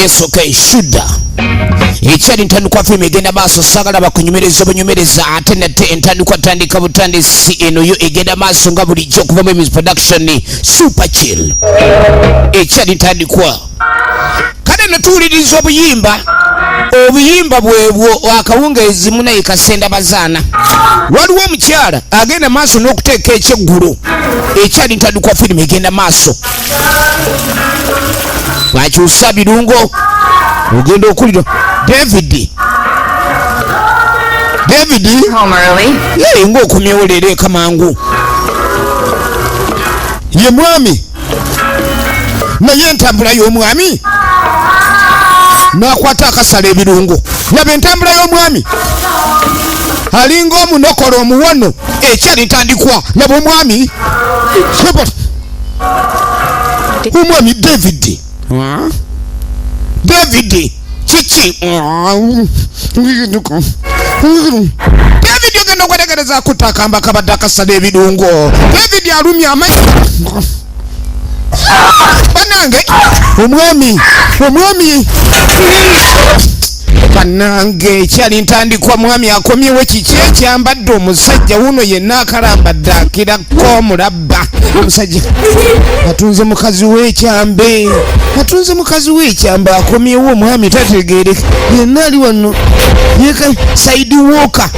Yes, okay, Shuda. Ekyali ntandikwa filmu egenda maaso sagala bakunyumereza bunyumereza ate nate entandikwa tandika butandisi eno yo egenda maaso nga bulijjo okuva mu music production Super Chill. Ekyali ntandikwa kale natuwuliriza obuyimba bwebwo akawungeezi munaye Kasenda Bazaana. Waliwo omukyala agenda maaso n'okuteeka ekyeggulo. Ekyali ntandikwa filmu egenda maaso bakyusa birungo ogenda okulira David home early. Yeye ng'okomyewo leero ekamangu ye mwami naye entambula y'omwami n'akwata akasala ebirungo. Laba entambula y'omwami alinga omunokolo omuwono. Ekyali ntandikwa laba omwami omwami David kiki David ogenda okwetegereza akutta akamba kabadde akasala ebirungo. David alumya amazzi banange omwami banange ekyali ntandikwa mwami akomyewo kiki ekyambadde omusajja wuno yenna akalambadde akirako omulabba. Omusajja atunze mukazi w'ekyambe akomyewo omwami tategeereka yenna ali wano yeka Saidi Walker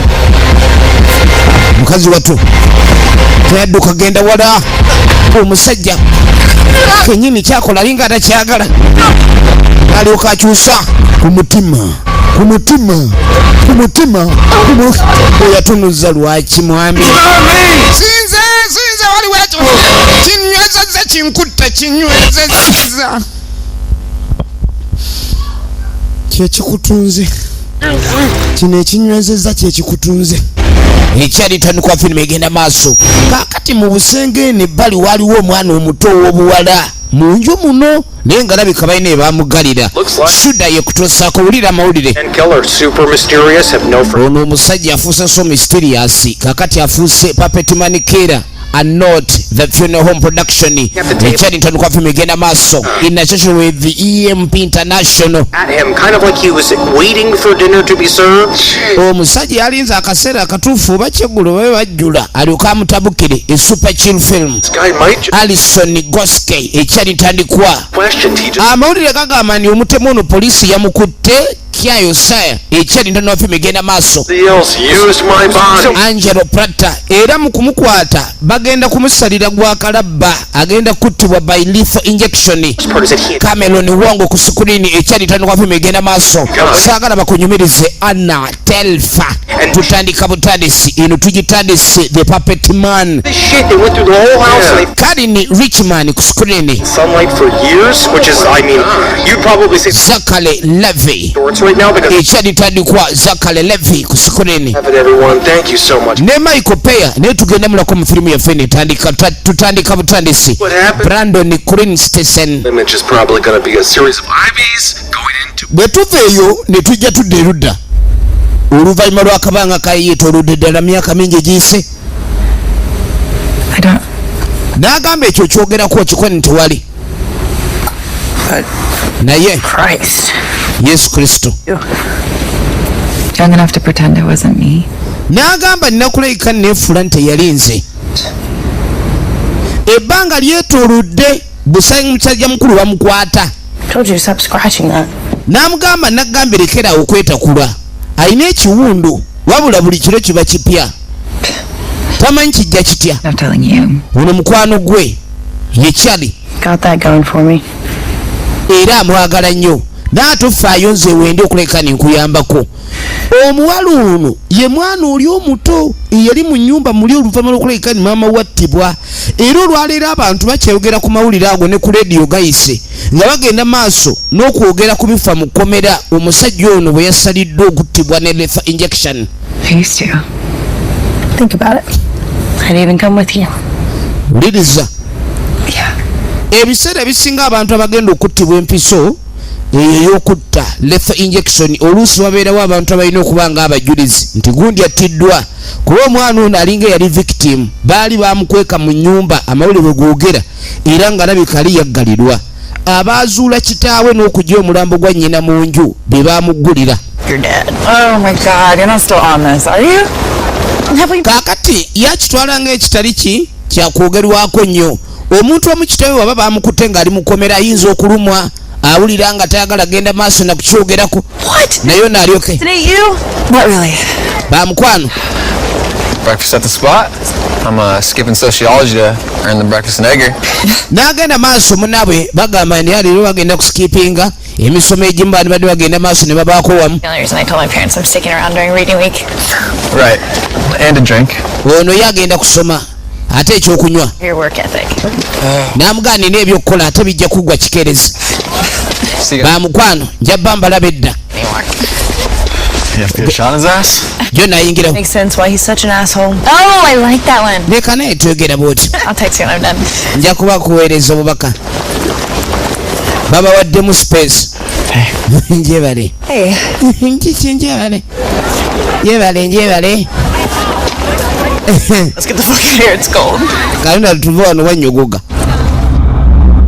mukazi watu teyadduka genda wala. Omusajja kenyini kyakola alinga atakyagala alyoka akyusa ku mutima oyatunuza lwaki mwami sinze wali wetu kinywezeza kinkutta kinywezeza kyekikutunze kino ekinywezeza kyekikutunze. Ekyali tandikwa filmu egenda maaso kakati mu busenge nebbali waliwo omwana omuto ow'obuwala mu nju muno naye nga labika balina ebaamugalira. Shuda ye kutuusaako wulira amawulire ono omusajja afuuse so mysterious kakati afuuse Puppet Manikera and not the funeral home production. Ekyali ntandikwa filmu egenda maaso in association with the EMP International. At him, kind of like he was waiting for dinner to be served. Omusajja alinze akaseera akatuufu oba kyeggulo babe bajjula alyoka amutabukire e Super Chill film. Alison Goske. Ekyali ntandikwa amawulire gagamba nti omutemu ono poliisi yamukutte Kyayo Saya. Ekyali ntandikwa filmu egenda maaso Angelo Prata era mu kumukwata bagenda kumusalira gwa kalabba agenda kuttibwa by lethal injection. Cameron Wongo ku screen. Ekyali ntandikwa filmu egenda maaso saagala bakunyumirize Anna Telfa. Tutandika butandisi eno tugitandise The Puppet Man. Karini Richman ku screen. Sunlight for years, which is, I mean, you'd probably say Zachary Levy. Right now because Ekyali ntandikwa Zachary Levy ku screen. Everyone, thank you so much. Ne Michael Peya ne tugenda mulako mu filmu yaffe tutandika butandisi Brandon Christensen. Image is probably going to be a series of IVs going into. Bwe tuveeyo ne tujja tudda erudda oluvannyuma lw'akabanga kayeetoolodde ddala myaka mingi egiyise. N'agamba ekyo kyogerako okikola nti wali naye Yesu Kristo young enough to pretend it wasn't me. N'agamba nnakulayika neefula nti yali nze. Ebbanga lyetoolodde Busayi musajja mukulu bamukwata. N'amugamba nagamba lekera okwetakula alina ekiwundu wabula buli kiro kiba kipya tamanyi kijja kitya. Ono mukwano gwe yekyali era amwagala nnyo n'atufaayo nze wende okuleka nenkuyambako. Omuwala ono ye mwana oli omuto eyali mu nnyumba muli oluvannyuma lw'okuleka ni maama wattibwa era olwaleero abantu bakyayogera ku mawulire ago ne ku leediyo gayise nga bagenda maaso n'okwogera ku bifa mu kkomera omusajja ono bwe yasaliddwa okuttibwa ne lethal injection. Wuliriza ebiseera ebisinga abantu abagenda okuttibwa empiso ey'okutta lethal injection oluusi wabeerawo abantu abalina okuba nga abajulizi nti gundi attiddwa kuba omwana ono alinga yali victim baali bamukweka mu nnyumba amawulire bwe googera era nga labika ali yaggalirwa abazuula kitaawe n'okujja omulambo gwa nnyina mu nju be baamugulira. You're dead. Oh my God, you're not still on this, are you? Kaakati yakitwala ng'ekitali kyakwogerwako nnyo. Omuntu omu kitaawe waba baamukutte ng'ali mu kkomera ayinza okulumwa awulira nga tayagala genda maaso na kukyogerako. Naye n'alyoke. Not really. Baamukwano. Breakfast at the spot? I'm skipping sociology to earn the breakfast and egger. N'agenda maaso munnabwe bagamba nti leero bagenda kuskipinga emisomo egimu baali badde bagenda maaso ne babaako wamu. The only reason I told my parents I'm sticking around during reading week. Right. And a drink. Ono ye agenda kusoma ate ekyokunywa. Your work ethic. N'amugaana n'ebyokukola ate bijja kuggwa kikerezi. Baamukwano nja bambalaba edda. You have to get a shot in his ass? Jo nayingirawo. Makes sense why he's such an asshole. Oh, I like that one. Leka naye twegera bwoti. I'll text you when I'm done. Nja kuba kuweereza obubaka. Babawaddemu space. Njebale. Hey. Nkiki njebale. Njebale. Let's get the fuck out of here, it's cold. Kalina tuva wano banyogoga.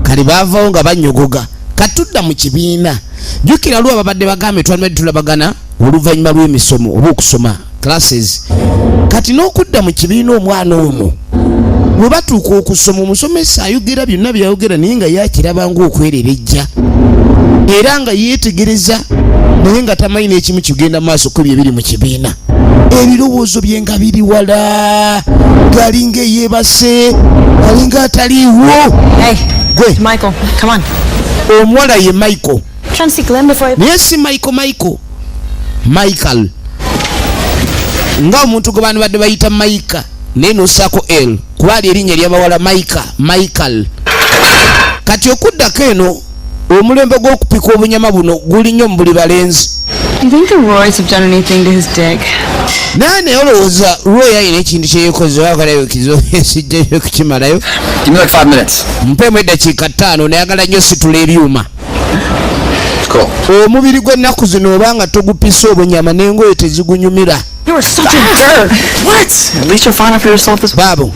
Kali baavawo nga banyogoga. Katudda mu kibiina. Jukira lwa babadde bagambe twalibadde tulabagana oluvannyuma lw'emisomo oba okusoma classes. Kati n'okudda mu kibiina omwana ono bwe batuuka okusoma omusomesa ayogera byonna byayogera naye nga yakiraba ng'okwererejja era nga yeetegereza naye nga tamanyi n'ekimu kigenda mu maaso ko bye biri mu kibiina. Ebirowoozo bye nga biri wala galinga eyeebase galinga ataliiwo. Hey, gwe Michael, come on. Omuwala ye Michael. Trying to see Glenn before I... Naye si Michael. Nga omuntu gwe baani badde bayita Maika naye n'ossaako L kubaali erinnya ly'abawala Michael. Kati okuddako eno omulembe gw'okupika obunyama buno guli nnyo mu buli balenzi. Do you think the Roys have done anything to his dick? Naye olowooza Roy ayina ekintu kye yeekoze wakalayo kizo sijjayo kukimalayo. Give me like 5 minutes. Mpeemu eddakiika 5 nayagala nnyo situla ebyuma. Cool. Omubiri gw'ennaku zino obanga togupisa obunyama n'engoye tezigunyumira. You are such a jerk. What? At least you're fine for yourself this Baabo.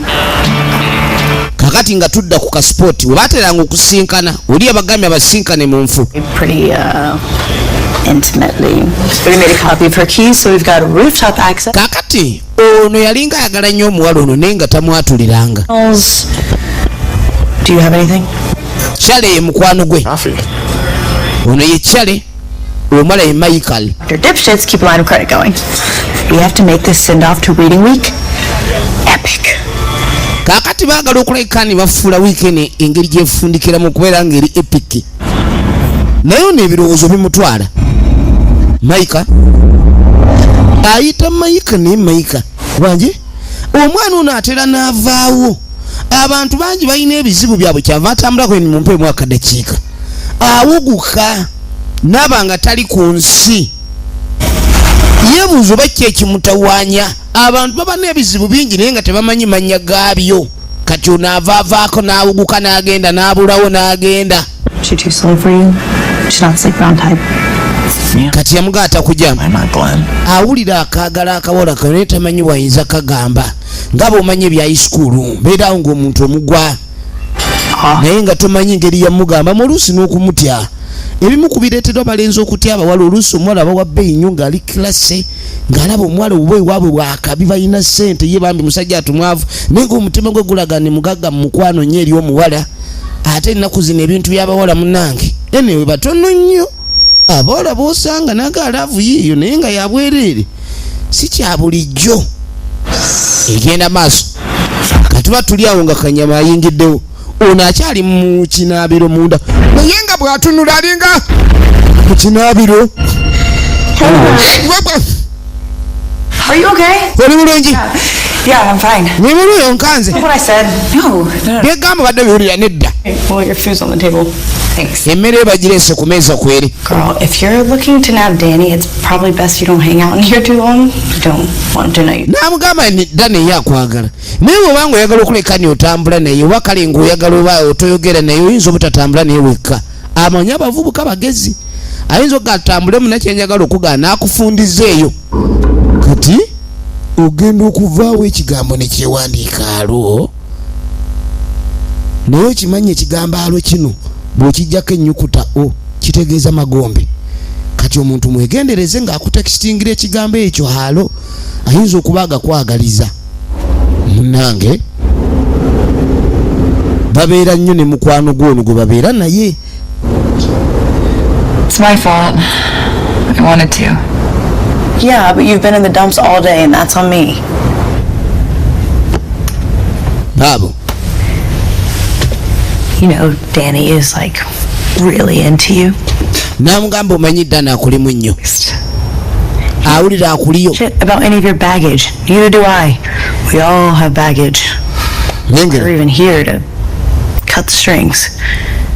Kakati nga tudda ku kaspooti we baateranga okusinkana oli abagambye abasinkane mu nfu. Pretty intimately. We made a copy of her keys, so we've got rooftop access. Kakati ono yalinga ayagala nnyo omuwala ono naye nga tamwatuliranga. Do you have anything? Kyale ye mukwano gwe. coffee. Ono ye Kyale omala ye Michael. Your dipshits keep a line of credit going. We have to make this send-off to reading week epic. Kakati baagala okulekani bafuula weekend engeri gyefundikiramu okubeera ngeri epic. Naye ono ebirowoozo bimutwala. Maika ayita Maika ne Maika wanje omwana ono atera n'avaawo. Abantu bangi balina ebizibu byabwe kyava atambulako ni mumpe mwaka dakiika awuguka nabanga tali ku nsi. Yebuuzo bakye ekimutawaanya abantu baba n'ebizibu bingi naye nga tebamanyi mannya gaabyo. Kati ono avaavaako n'awuguka n'agenda n'abulawo n'agenda. She too slow for you? She's not sleep round type. Kati yamugaata kujamu. I'm not Glenn. Awulira akaagala akawala kano tamanyi bwayinza kagamba nga bw'omanyi ebya high school mbeerawo ng'omuntu omugwa naye nga tomanyi ngeri yamugamba mu oluusi n'okumutya. Ebimu ku bireetera abalenzi okutya abawala oluusi omuwala bawa bbeeyi nnyo ng'ali kilase ng'alaba omuwala obubweyi bwabwe bwakabi balina ssente ye bambi musajja atumwavu naye ng'omutima gwe gulaga ne mugagga mu mukwano nnyo eri omuwala. Ate ennaku zino ebintu by'abawala munnange enewe batono nnyo. Abawala b'osanga nagalaavu yiiyo naye nga yabwereere si kya bulijjo. Egenda maaso katuba tuli awo nga kanyama ayingiddewo ono akyali mu kinaabiro munda naye nga bw'atunula alinga mu kinaabiro. Are you okay? Oli bulungi? Yeah, I'm fine. Ni mulungi onkanze What I said? No. byegamba badde biwulira nedda. Well, your food's on the table. Thanks. Emmere ebagireese ku meeza kweri. Girl, if you're looking to nab Danny, it's probably best you don't hang out in here too long. You don't want to know you. N'amugamba nedda naye akwagala naye obanga oyagala okulekani otambula naye oba kale ng'oyagala oba otoyogera naye oyinza obutatambula naye wekka. Amanyi abavubuka bagezi ayinza ogatambule munakyenjagala okugaana n'akufundiza eyo. Kati ogenda okuvaawo ekigambo ne kyewandiika alo naye okimanyi ekigambo alo kino bw'okijjako ennyukuta o kitegeeza magombe. Kati omuntu mwegendereze ng'akutekisingira ekigambo ekyo halo ayinza okuba agakwagaliza. Munnange babeera nnyo ne mukwano gw'ono gwe babeera naye. It's my fault. I wanted to. Yeah, but you've been in the dumps all day and that's on me. Baabo. You know, Danny is like really into you. Namugamba omanyi Dana akulimu nnyo. Awulira akuliyo. Shit about any of your baggage. Neither do I. We all have baggage. We're even here to cut the strings.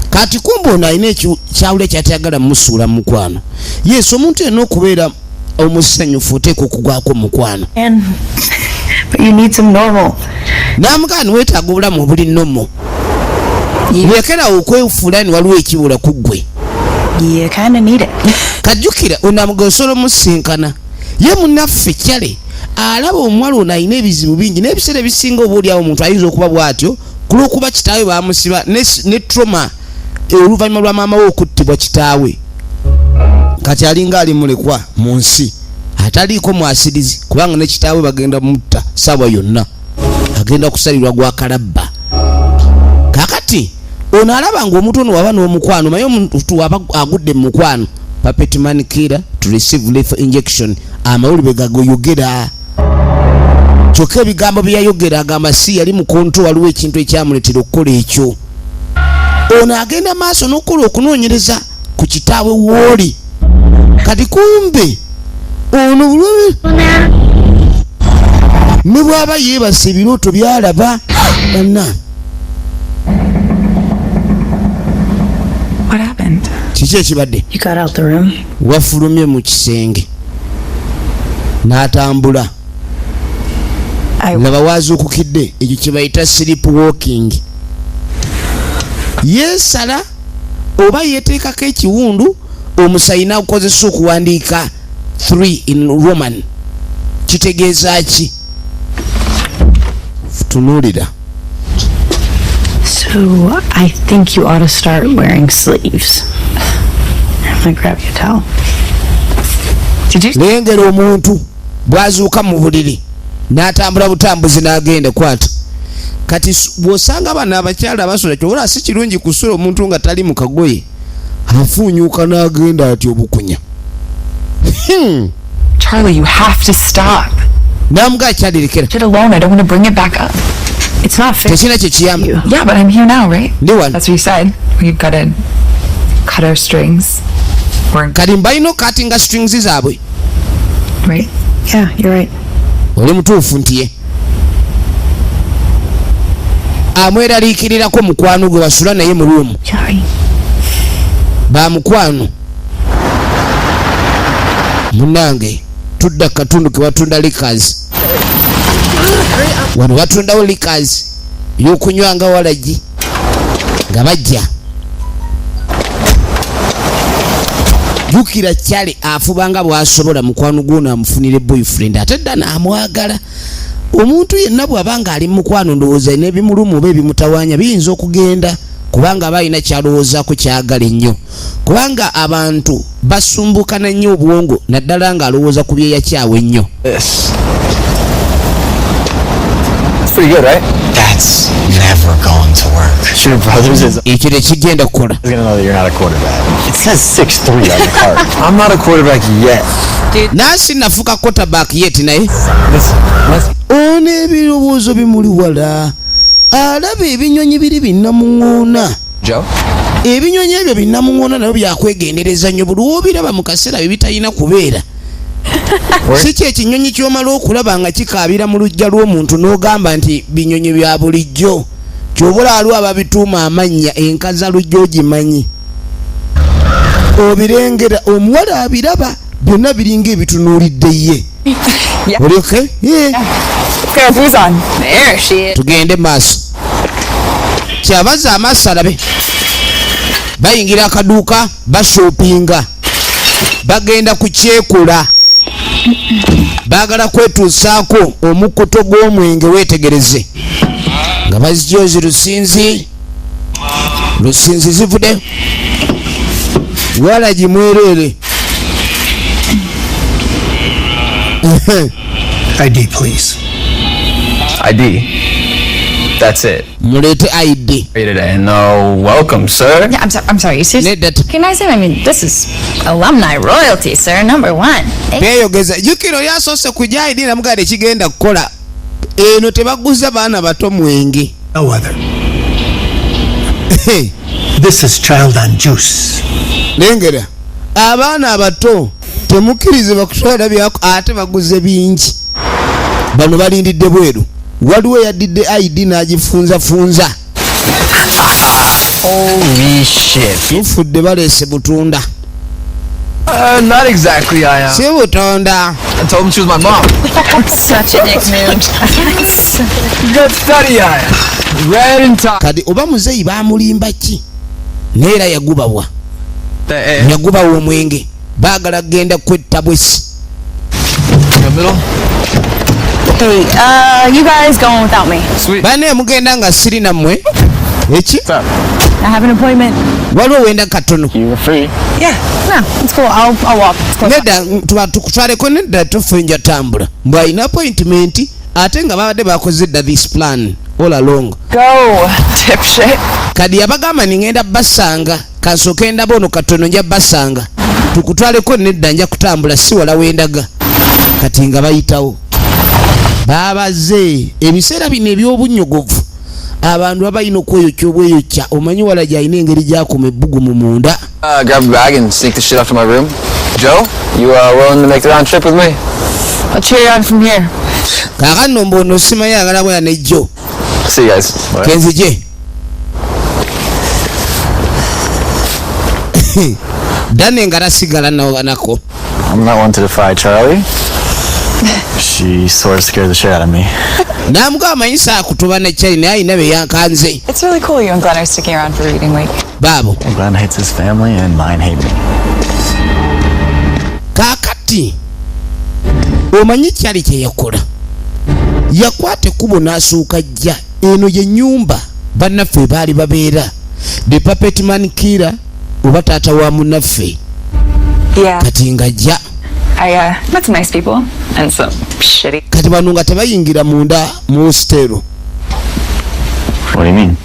Kati kumbe ono alina ekyawule kyatayagala musuula mu mukwano. Yes, omuntu yenna okubeera omusanyufu oteeka okugwako mukwano. But you need some normal. Namugamba weetaaga obulamu obuli nnomo. Lekera okwefuula ni waliwo ekibula ku ggwe. You kind of need it. Kajjukira onamugamba osobola omusinkana. Ye munnaffe kyale alaba omuwala ono alina ebizibu bingi n'ebiseera ebisinga obaoliawo omuntu ayinza okuba bw'atyo kulw'okuba kitaawe bamusiba ne trauma oluvannyuma lwa maama we okuttibwa kitaawe. Kati alinga ali mulekwa mu nsi ataliiko mwasirizi kubanga ne kitaawe bagenda mutta ssaawa yonna agenda kusalirwa gwa kalabba. Kakati ono alaba ng'omuntu ono waba n'omukwano maye omuntu waba agudde mu mukwano puppet man killer to receive lethal injection amawulire gagoyogera. Kyokka ebigambo bye yayogera agamba si yali mu konto waliwo ekintu ekyamuleetera okukola ekyo. Ono agenda maaso n'okukola okunoonyereza ku kitaawe w'oli. Kati kumbe ono bulumi ne bw'aba yeebasa ebirooto by'alaba banna. What happened? Kiki ekibadde? You got out the room. Wafulumye mu kisenge n'atambula. Laba waazuukukidde ekyo kye bayita sleep walking. Yeesala oba yeeteekako ekiwundu omusayi n'akukozesa okuwandiika 3 in Roman. Kitegeeza ki? Tunuulira. So I think you ought to start wearing sleeves. I'm gonna grab you a towel. Did you? Lengera omuntu bwazuuka mu buliri n'atambula butambuzi n'agenda kwata. Kati bw'osanga bano abakyala abasula kyobola si kirungi kusula omuntu nga tali mu kagoye afuunyuuka n'agenda ati obukunya. Charlie, you have to stop. Namugaa kyalirekera. Get alone. I don't want to bring it back up. It's not fair. Tekina kye kiyamba. Yeah, but I'm here now, right? Ndi wano. That's what you said. We've got to cut our strings. Kati mbalina okatinga strings zaabwe. Right? Yeah, you're right. Oli mutuufu nti ye amweraliikirirako mukwano gwe basula naye mu luumu. Ba mukwano munnange tudda katundu ke batunda liquors. Wano batundawo liquors y'okunywanga walagi nga bajja. Jukira kyale afubanga bw'asobola mukwano gw'ono amufunire boyfriend ate dda n'amwagala. Omuntu yenna bw'abanga ali mu mukwano ndowooza n'ebimulumu oba ebimutawaanya biyinza okugenda kubanga aba alina kyalowoozaako kyagala ennyo. Kubanga abantu basumbukana nnyo obwongo naddala ng'alowooza ku byeyakyawe ennyo. Pretty good, right? That's never going to work. Your brother's is. Ekyo tekigenda kukola. He's gonna know that you're not a quarterback. It says 6'3" on the card. I'm not a quarterback yet. Nansi nafuka quarterback yet naye. Ono ebirowoozo bimuli wala. Alaba ebinyonyi biri binnamuŋŋoona. Joe? Ebinyonyi ebyo binnamuŋŋoona nabyo byakwegendereza nnyo buli w'obiraba mu kaseera bye bitalina kubeera. Si kye ekinyonyi ky'omala okulaba nga kikaabira mu luggya lw'omuntu n'ogamba nti binyonyi bya bulijjo. Ky'obola aliwo ababituuma amannya enkaza lujja ogimanyi. Obirengera omuwala abiraba byonna biringa ebitunuulidde ye. Oli okay? Who's on? There she is. Tugende maaso. Kyabaza amaaso alabe. Bayingira akaduuka bashopinga. Bagenda ku kyekula. Baagala kwetuusaako omukkoto gw'omwenge weetegereze nga bazijoozi lusinzi lusinzi zivudde wala gimwerere. ID, please. ID. That's it. Mulete ID. Today. No, welcome, sir. Yeah, I'm sorry. You seriously Nedda recognize him? I mean, this is alumni royalty, sir. Number one. teyogeza jukiro yasoose kujja ID namugade kigenda kukola eno tebaguza baana bato mwenge. No other. This is child and juice. Lengera abaana abato temukkirizibwa kutwala byako ate baguze bingi. Bano balindidde bweru. Waliwo yaddidde ID n'agifunzafunza. Holy shit. Tufudde baleese butunda. Not exactly. Si butonda. I told him she was my mom. Such a dick move. Good study, red and top. Kadi oba muzeyi bamulimba ki? Neera yagubabwa. Yagubabwa omwenge. Baagala kgenda kwetta bwesi. In the middle. Hey, you guys going without me? Sweet. Bane mugenda nga siri nammwe. Eki? I have an appointment. Waliwo wenda katono. You were free. Yeah, no, it's cool. I'll walk. It's cool. Nedda tukutwaleko nedda tofe tambula. Mbw alina appointment ate nga babadde bakoze dda this plan all along. Go, dipshit. Kadi yabagamba ningenda basanga kansooke ndaba ono katono nja basanga tukutwaleko nedda nja kutambula si wala wendaga kati nga bayitawo babaze ebiseera bino eby'obunnyogovu abantu abalina okweyokya obweyokya omanyi wala gyalina engeri gyakoma ebbugu mu munda. Grab a bag and sneak the shit up to my room. Joe, you willing to make the round trip with me? I'll cheer you on from here. Kaakano mbono simanyi agala bwana ne Joe. See you guys. Kenzije. Dane ngala sigala nako. I'm not one to defy Charlie. She sort of scared the shit out of me. Namugamba manyisa akutuba ne China ayina be yankanze. It's really cool you and Glenn are sticking around for reading week. Babo. Glenn hates his family and mine hate me. Kakati omanyi kyali kye yakola yakwata ekkubo n'asooka jja eno ye nnyumba bannaffe baali babeera the puppet man killer oba taata wa munnaffe Yeah. kati nga jja I met some nice people and some shitty. kati bano nga tebayingira munda mu hostero. What do you mean?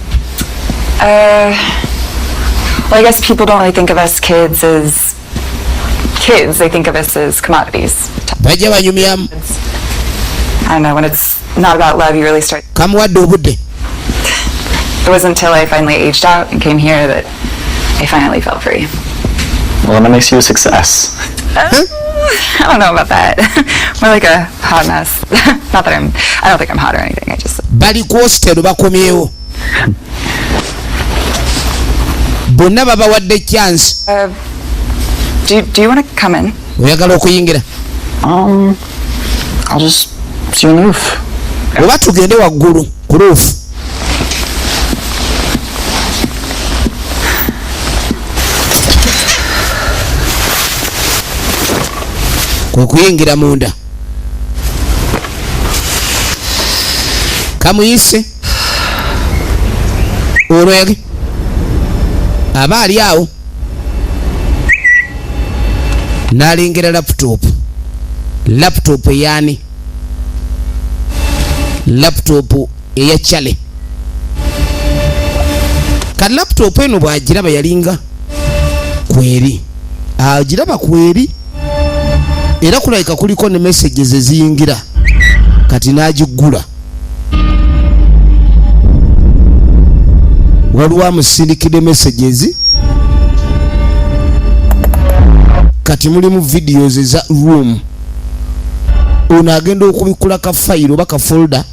Well, I guess people don't really think of us kids as kids. They think of us as commodities. Bajja banyumyamu I don't know, when it's not about love, you really start. kamuwadde obudde. It wasn't until I finally aged out and came here that I finally felt free. Well, then that makes you a success. I don't know about that. More like a hot mess. Not that I don't think I'm hot or anything. I just. Bali ku hostero bakomyewo bonna babawadde chance. Do you want to come in? Oyagala okuyingira I'll just see you on the roof. oba tugende waggulu ku roof. Kwe kuyingira munda kamuyise ono yage aba ali awo n'alengera laptop eyani laptop eya Chale. Ka laptop eno bw'agiraba yalinga kweri agiraba kweri era kulabika kuliko ne messages eziyingira kati n'agigula. Waliwo amusindikidde messages kati mulimu videos eza room. Ono agenda okubikula ka file oba ka folder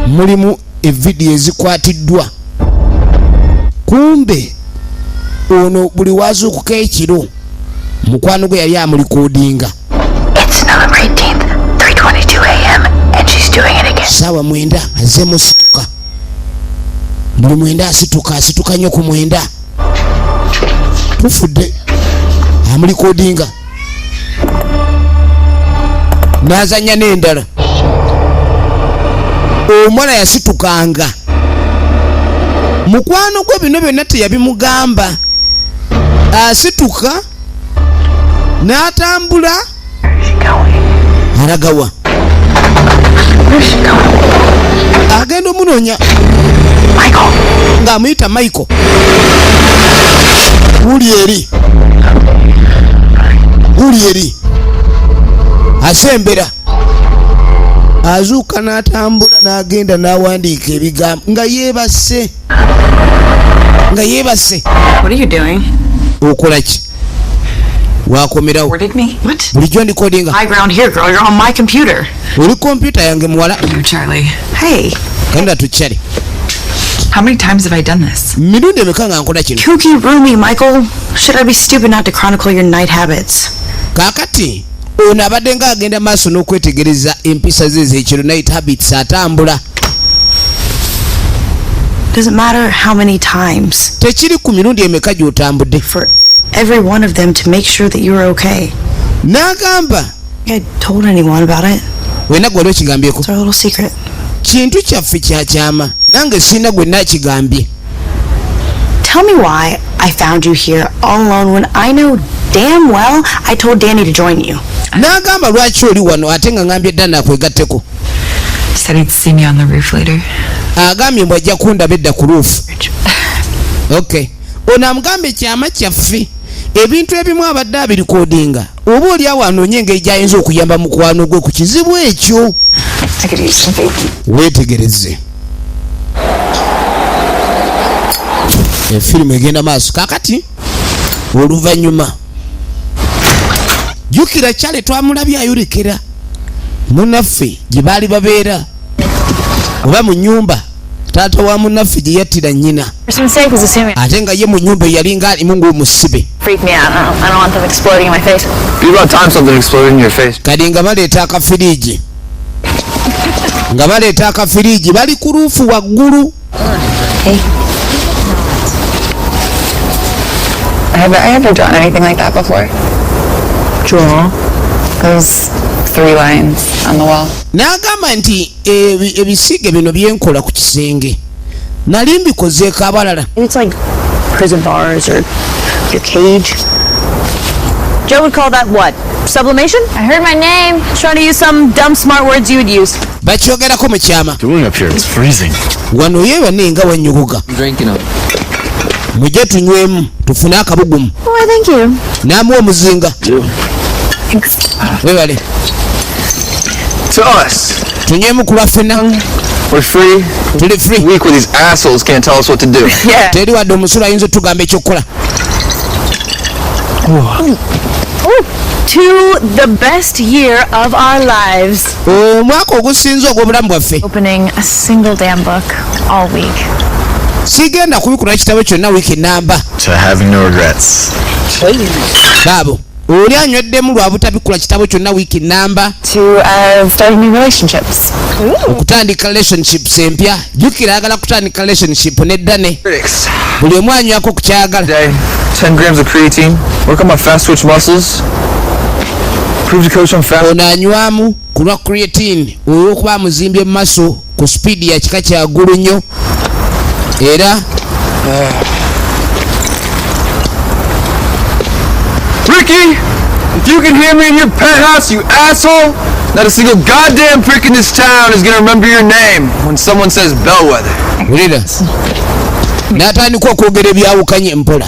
mulimu evidiyo ezikwatiddwa. Kumbe ono buli wazuukuka ekiro mukwano gwe yali amulikoodinga. It's November 18th, 3:22 a.m. and she's doing it again. Sawa mwenda azemu situka. Buli mwenda asituka nnyo ku mwenda. Tufudde amulikoodinga n'azanya n'endala. Omwana yasitukanga mukwano gwe bino byonna teyabimugamba. Asituka n'atambula alagawa agenda omunoonya ng'amuyita Michael. Uli eri asembera azuuka n'atambula n'agenda n'awandiika ebigambo nga yeebase. What are you doing? Okola ki? Wakomerawo. Recorded me? What? Bulijjo ndikodinga. High ground here, girl. You're on my computer. Oli kompyuta yange muwala. You, Charlie. Hey. Genda tukyale. How many times have I done this? Mirundi emeka nga nkola kino. Kooky roomy, Michael. Should I be stupid not to chronicle your night habits? Kaakati ono abadde nga agenda maaso n'okwetegereza empisa ze ez'ekiro, night habits, atambula. Doesn't matter how many times. Tekiri ku mirundi emeka gy'otambudde. For every one of them to make sure that you're okay. N'agamba. I told anyone about it. Wena gwe okigambyeko. It's our little secret. Kintu kyaffe kyakyama. Nange sina gwe nakigambye. Tell me why I found you here all alone when I know damn well I told Danny to join you. N'agamba lwaki oli wano ate nga ngambye Danny akwegatteko. Said he'd see me on the roof later. Agambye mbw ajja kundaba edda ku roof. Okay. Ono amugamba ekyama kyaffe. Ebintu ebimu abadde abirikodinga. Oba oli awo anoonye engeri gy'ayinza okuyamba mukwano gwe ku kizibu ekyo. Weetegereze. Efirimu egenda maaso. Kaakati oluvannyuma jjukira Charlie twamulabye ayolekera munnaffe gye baali babeera oba mu nnyumba taata wa munnaffe gye yattira nnyina ate nga ye mu nnyumba yalinga alimu ng'omusibe. Freak me out. I don't want them exploding in my face. Be about time something exploded in your face. Kadi nga baleeta akafiriigi bali ku ruufu waggulu. Hey. Have I ever drawn anything like that before? Draw? Those 3 lines on the wall. N'agamba nti ebisiige bino byenkola ku kisenge nali mbikozeeko abalala. It's like prison bars or your cage. Joe would call that what? Sublimation? I heard my name. Trying to use some dumb smart words you would use. Bakyogerako mu kyama. Doing up here, it's freezing. Wano yeebane nga wanyuguga. Drinking up. Mujje tunywemu tufune akabugumu. Oh, thank you. N'amuwa omuzinga. Thanks. Weebale. To us. Tunywemu ku lwaffena. We're free. Tuli free. Weak with these assholes can't tell us what to do. Yeah. Teri wadde omusolo ayinza otugamba ekyokukola. To the best year of our lives. Omwaka ogusinze ogw'obulamu bwaffe. Opening a single damn book all week. Sigenda kubikula kitabo kyonna wiiki namba. To having no regrets. Baabo oli anyweddemu lwa butabikula kitabo kyonna wiiki namba. To starting new relationships. Okutandika relationships empya. Jjukira ayagala kutandika relationship ne Danny. Critics. Buli omu anywako ku kyagala. Day, 10 grams of creatine. Work on my fast twitch muscles. Prove to coach I'm fast. Ono anywamu ku lwa creatine olw'okuba amuzimbye mu maso ku speed ya kika kya ggulu nnyo. Era Ricky, if you can hear me in your penthouse, you asshole, not a single goddamn prick in this town is gonna remember your name when someone says Bellwether. wulira n'atandika okwogera ebyawukanye mpola.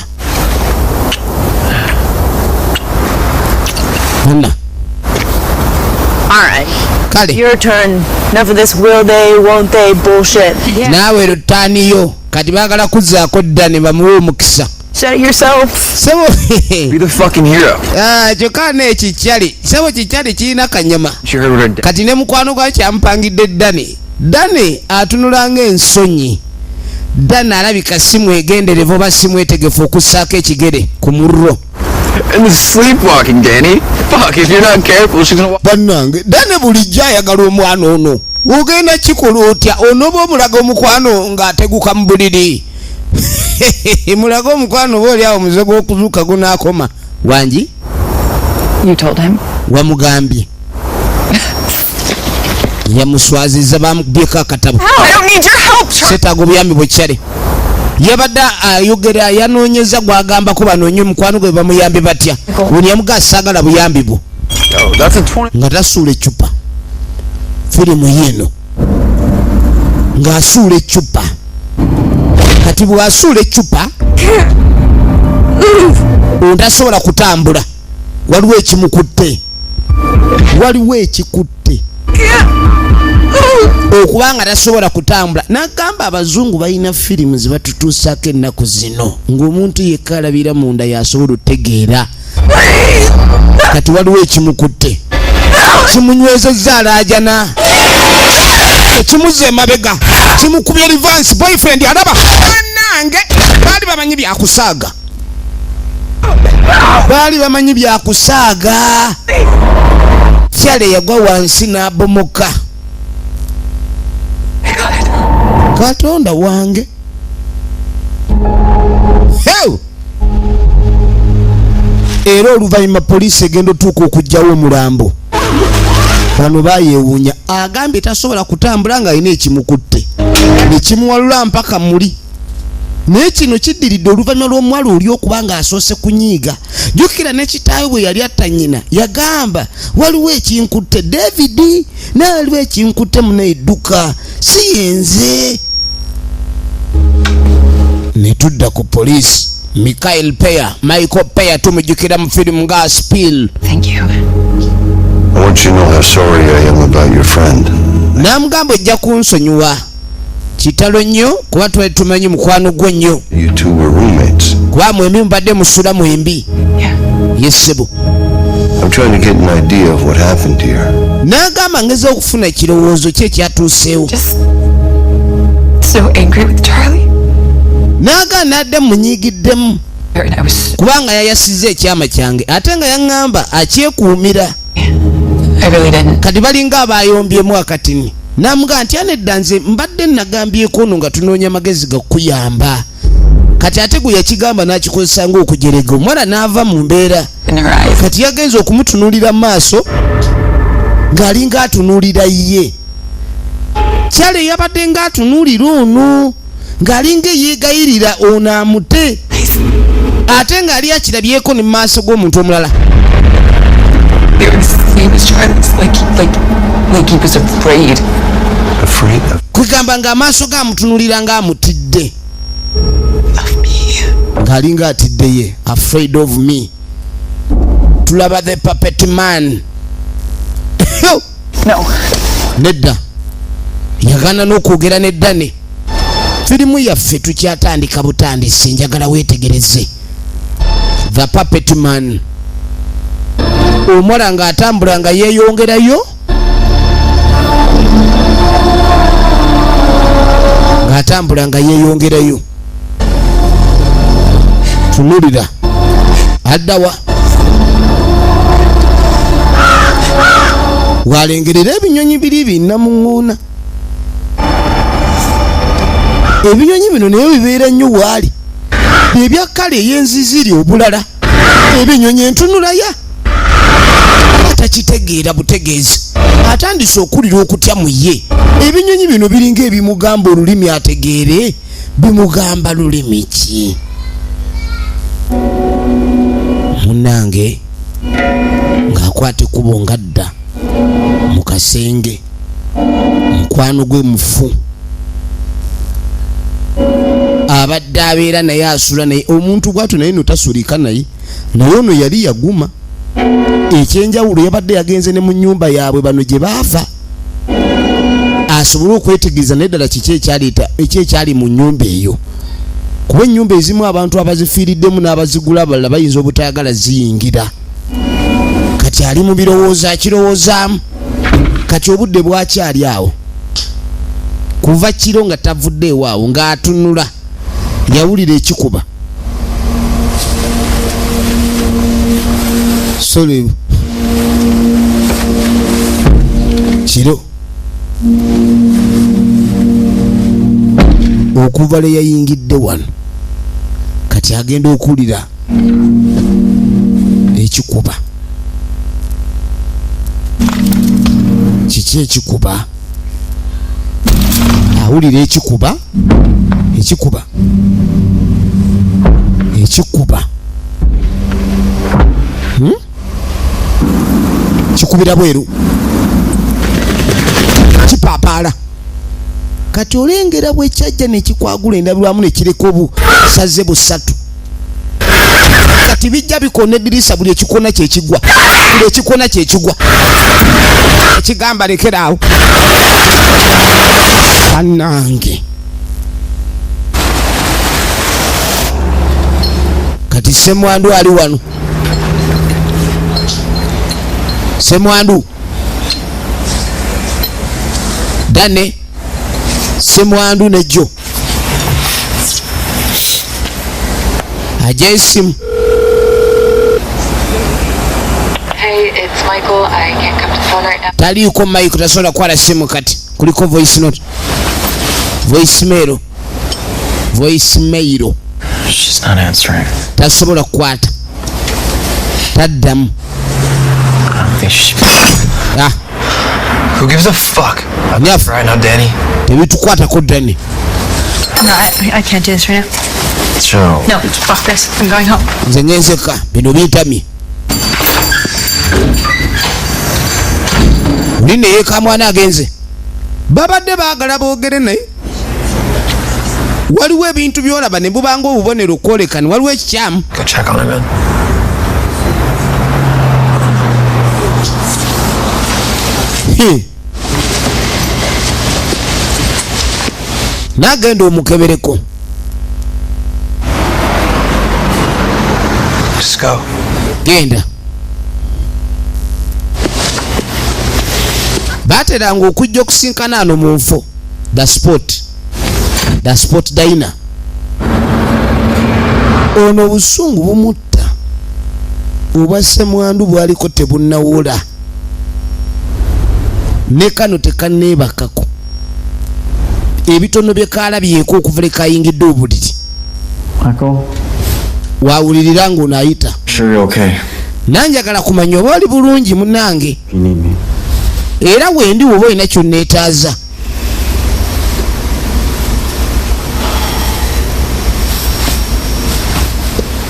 Alright. Kale Your turn. Enough of this will they, won't they bullshit. naawe lutaaniyo kati baagala kuzzaako Danny bamuwe omukisa. Said it yourself. Sebo Be the fucking hero. kyokka n'ekikyali sebo kikyali kirina kanyama. You heard what I did. Kati ne mukwano gwa kyampangidde Danny. Danny atunula ng'ensonyi. Danny alabika si mwegenderevu oba si mwetegefu okussaako ekigere ku murro. And the sleepwalking, Danny. Fuck, if you're not careful, she's gonna walk. Bannange Danny bulijjo ayagala omwana ono. Ogenda kikola otya onoba omulaga omukwano ng'ateguka mu buliri. Mulaga omukwano oba oli awo muze gw'okuzuuka gunaakoma. Wangi? You told him? Wamugambye. Yamuswazizza bamubyeko akatabo. I don't need your help, Charlie. Seetaaga obuyambi bwe kyale. yabadde ayogera yanoonyeza gwagamba ko banoonye omukwano gwe bamuyambe batya buli yamugasaagala buyambi bwo nga tasuula eccupa firimu yeeno ng'asuula eccupa kati bw'asuula eccupa ontasobola kutambula waliwo ekimukutte okubanga tasobola kutambula n'agamba abazungu balina firimu zebatutuusaako ennaku zino ng'omuntu yekka alabira munda yasobola otegeera kati waliwo ekimukutte kimunywezezza alaajana ekimuze emabega kimukubye revanse boyfriend alaba nange baali bamanyi byakusaaga kyale yagwa wansi n'abomoka Katonda wange era oluvannyuma poliisi egenda otuuka okugyawo omulambo bano bayeewuunya agambye tasobola kutambula ng'alina ekimukutte ne kimuwalula mpaka muli naye kino kiddiridde oluvannyuma lw'omuwala oli okuba ng'asoose kunyiiga jjukira ne kitaawe bwe yali atta nnyina yagamba waliwo ekinkutte David naye waliwo ekinkutte munaidduka si yenze ne tudda ku poliisi Michael Peyer tumujjukira mu firimu nga Spill. Thank you. I want you to know how sorry I am about your friend. Namugamba ejja kunsonyiwa kitalo nnyo kuba twali tumanyi mukwano gwo nnyo. You two were roommates. Kuba mwembi mubadde musula mwembi. Yes, Sebo. I'm trying to get an idea of what happened here. Nagamba ngeze okufuna ekirowoozo kye kyatuuseewo. Just so angry with Charlie. Naga nadde munyigiddemu kubanga yayasize ekyama kyange ate nga yaŋŋamba akyekuumira. Kati balinga abayombyemu akatini namuga nti anedda nze mbadde nagambyeko ono nga tunoonya magezi gakuyamba kati ate gwe yakigamba n'akikozesa ng'okujerega omwana n'ava mu mbeera kati yagenza okumutunuulira mu maaso ng'alinga atunuulira ye kyale yabadde ng'atunuulira ono ng'alinga yeegayirira ono amute ate ng'ali akirabyeko ne mu maaso g'omuntu omulala. Kugamba ng'amaaso g'amutunulira ng'amutidde ng'alinga atidde ye afraid of me. Tulaba the puppet man. No. Nedda yagana n'okwogera neddane firimu yaffe tukyatandika butandisi njagala weetegereze the puppet man. Omwana ng'atambula nga yeeyongerayo tunulira addawa walengerera ebinyonyi biri binnamuŋŋuuna ebinyonyi bino naye bibeera nnyo waali ebya kale ey'enziziri obulala ebinyonyi entunulaya atakitegeera butegeezi atandise okulira okutya mu ye ebinyonyi bino biringa ebimugamba olulimi ategeere bimugamba lulimi ki munnange ng'akwata ekkubo ngadda mu kasenge mukwano gwe mufu abadde abeera naye asula naye omuntu bwatu naye notasulika naye ono yali yaguma ekyenjawulo yabadde yagenze ne mu nnyumba yaabwe bano gye baava asobole okwetegereza neddala kiki ekyali mu nnyumba eyo kuba ennyumba ezimu abantu abazifiiriddemu n'abazigula abalala bayinza obutayagala ziyingira kati ali mu birowoozo akirowoozaamu kati obudde bwakyali awo kuva kiro nga tavudde ewaawo ng'atunula yawulira ekikuba sorry kiro okuva le yayingidde wano kati agenda okuwulira ekikuba kiki ekikuba awulira ekikuba kikuba kikubira bweru kipapala kati olengera bwekyajja nekikwagula endabirwamu nekireka obusaze busatu kati bijja bikona eddirisa buli ekikona kyekigwa buli ekikona kyekigwa ekigamba lekeraawo bannange kati Semwandu ali wano Semwandu Dane Semwandu ne Joe ajja esimu. Hey, it's Michael. I can't come to the phone right now. Taliiko Michael tasobola kwala simu kati kuliko voice note voicemail. She's not answering. Tasobola kukwata taddamu. I don't think she... Who gives a fuck? Enough. Right now, Danny. Tebitukwatako Danny. No, I can't do this right now. Joe. No, fuck this. I'm going home. Nze ngenzeka bino bintamye. Nine yeka mwana agenze. Babadde baagala boogere naye. Waliwo ebintu byolaba ne bubanga obubonero kwolekani waliwo ekikyamu. Go check on him, man. Nagenda omukebereko. Just go. Genda. Bateranga okujja okusinkana ano mu nfo. The sport diner. Ono obusungu bumutta. Oba Semwandu bwaliko tebunnawula. Ne kano tekanneebakako. Ebitono bye kaalabyeko okuva leka ayingidde obuliri. Michael? Wawulirira ng'onaayita. Sure you're okay. Nanjagala kumanya oba oli bulungi munnange. If you need me. Era wendi woba olina kyonneetaaza.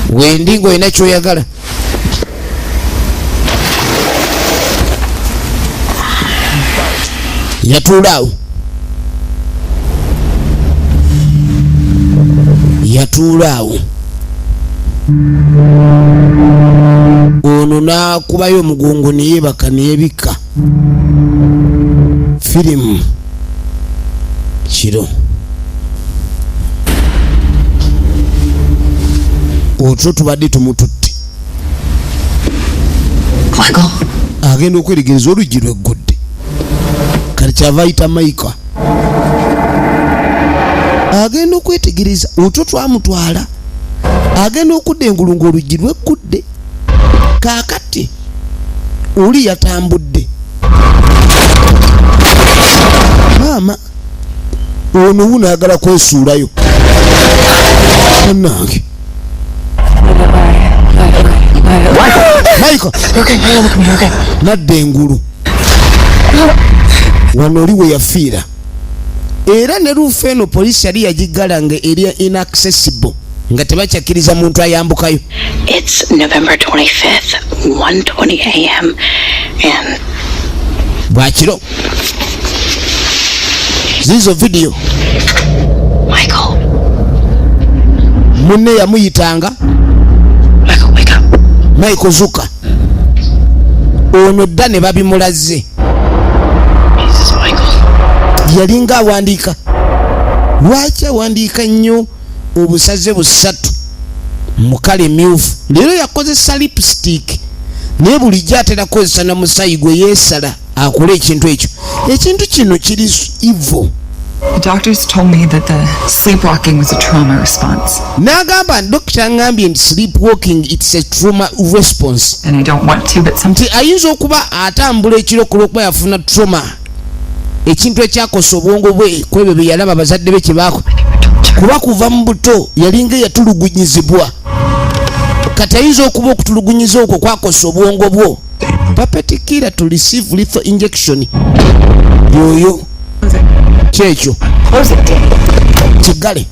Wendi ng'olina kyoyagala. Yatuulaawo. Ono n'akubayo omugongo ne yeebaka ne yeebika. Firimu kiro otwo tubadde tumututte. Michael? Agenda okweregereza oluggi lweggudde. Kati kyava ayita Michael. Agenda okwetegereza otwo twamutwala. Agenda okudda engulu ng'oluggi lweggudde. Kaakati oli yatambudde. Maama ono wunaagala kwesuulayo. Munnange. Michael. Nadda engulu. Wano oli we yafiira. Era ne luufu eno poliisi yali yagiggala nga eri inaccessible. Nga tebakyakkiriza muntu ayambukayo. It's November 25th, 1:20 a.m. and bwakiro zizo video. Michael. Munne yamuyitanga. Michael, wake up. Michael zuka. Ono dda ne babimulaze. Jesus, Michael. Yalinga awandiika. Lwaki awandiika nnyo obusaze busatu mu kale myufu. Leero yakozesa lipstick naye bulijjo atera kozesa na musayi gwe yeesala akola ekintu ekyo. Ekintu kino kiri evil. The doctors told me that the sleepwalking was a trauma response. N'agamba dokita angambye nti sleepwalking it's a trauma response. And I don't want to, but sometimes ayinza okuba atambula ekiro kulwokuba yafuna trauma. Ekintu ekyakosa obwongo bwe kwebyo bye yalaba abazadde be kyebaako. Kuba kuva mu buto yalinga yatulugunyizibwa. Kati ayinza okuba okutulugunyiza okwo kwakosa obwongo bwo. Papetikira to receive lethal injection. Yoyo. Kyekyo. Kigale.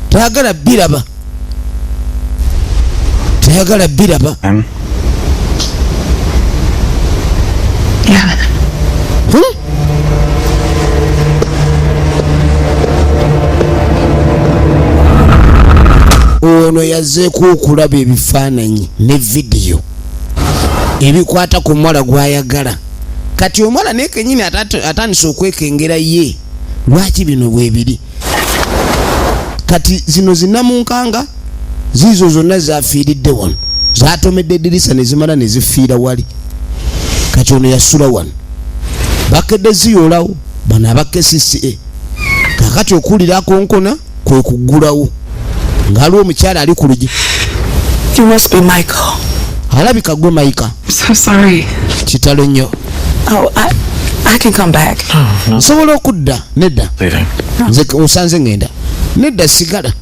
Tagala biraba. tayagala biraba. Yeah. Ono yazzeeko okulaba ebifaananyi ne vidiyo ebikwata ku muwala gw'ayagala. Kati omwana naye kennyini atandise okwekengera ye lwaki bino bwebiri. Kati zino zinnamunkanga ziizo zonna zafiiridde wano, zatomedde eddirisa ne zimala ne zifiira wali. Kati ono yasula wano, bakedde ziyoolawo bano aba KCCA. Kakati okuwulira akonkona kwe kuggulawo ng'aliwo omukyala ali ku lugi. You must be Michael. Alabika gwe Maika. So sorry. Kitalo nnyo. Oh, I can come back. Nsobola okudda. Nedda. Nze osanze ngenda. Nedda, sigala.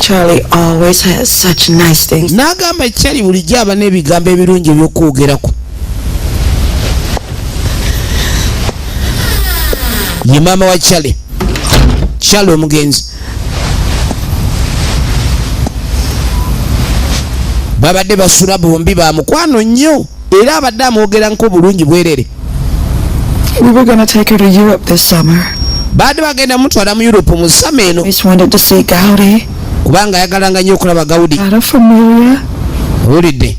Charlie always has such nice things. N'agamba Charlie bulijjo aba n'ebigambo ebirungi eby'okwogerako. Ye maama wa Charlie omugenzi. Babadde basula bombi ba mukwano nnyo era abadde amwogeranko bulungi bwerere. We were going to take her to Europe this summer. Badde bagenda mutwala mu Europe mu ssama eno. We just wanted to see Gaudi. Kubanga yagalanga nnyo okulaba Gaudi. Out of familia. Owulidde?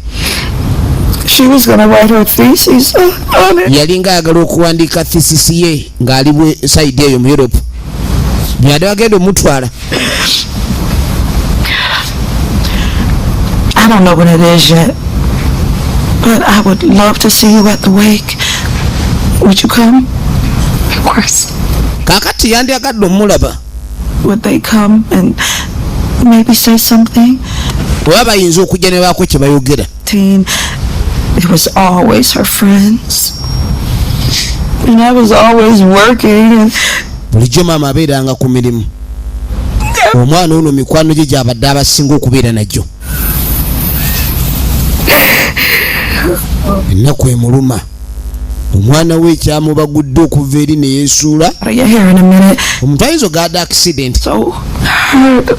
She was going to write her thesis on it. Yalinga ayagala okuwandiika thesis ye ng'ali bwe side eyo mu Europe. Byadde bagenda omutwala. I don't know when it is yet, but I would love to see you at the wake. Would you come? Of course. Kakati yandiyagadde omulaba. Would they come and maybe say something? Oba bayinza okujja ne baako kye bayogera. It was always her friends. And I was always working and bulijjo maama abeeranga ku mirimu. Omwana ono mikwano gye gy'abadde abasinga okubeera najjo. Ennaku emuluma. Omwana we ekyamubagudde okuva eri ne yeesuula. Omuntu ayinza ogaada accident. So hard.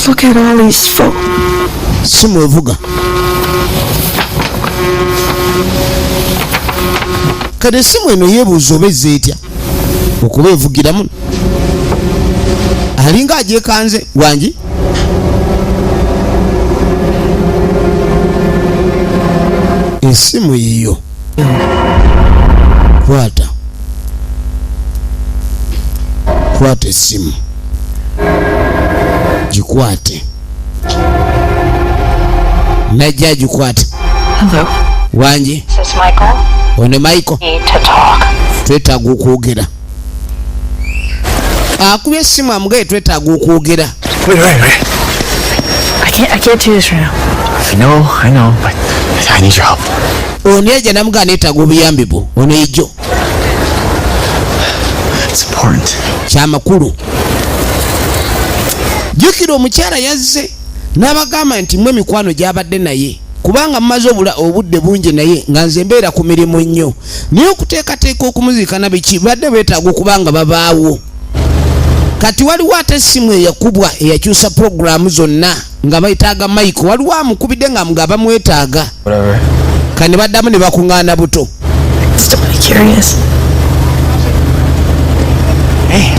Look at all these folk. Simu evuga. Kade essimu eno yeebuuza oba ezza etya okuba evugiramu. Alinga agyekanze wangi. Essimu yiyo. Kwata essimu. Gikwate. Najja gikwate. Hello. Wangi. This is Michael. Ono Michael. Need to talk. Twetaaga okwogera. Akubye essimu amugaye twetaaga okwogera. Wait. I can't do this right now. I know, but I need your help. Ono yajja namugaa neetaaga obuyambi bwo. Ono ejjo. It's important. Kyamakulu. Jjukira omukyala yazze n'abagamba nti mmwe mikwano gy'abadde naye kubanga mmaze obudde bungi naye nga nze mbeera ku mirimu nnyo naye okuteekateeka okumuziikana biki badde beetaaga okubanga babaawo. Kati waliwo ate essimu eyakubwa eyakyusa puroguramu zonna nga bayitaaga Michael. Waliwo amukubidde nga mugaba mwetaaga. Kane baddamu ne bakuŋŋaana buto. Hey,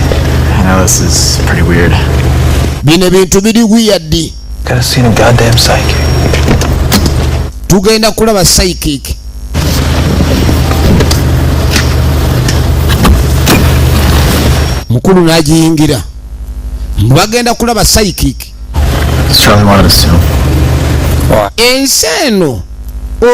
I know this is pretty weird. Bino bintu biri weird. Gotta see a goddamn psychic. Tugenda kulaba psychic. Mukulu n'agiyingira. Bagenda kulaba psychic. Charlie wanted us to. Ensi eno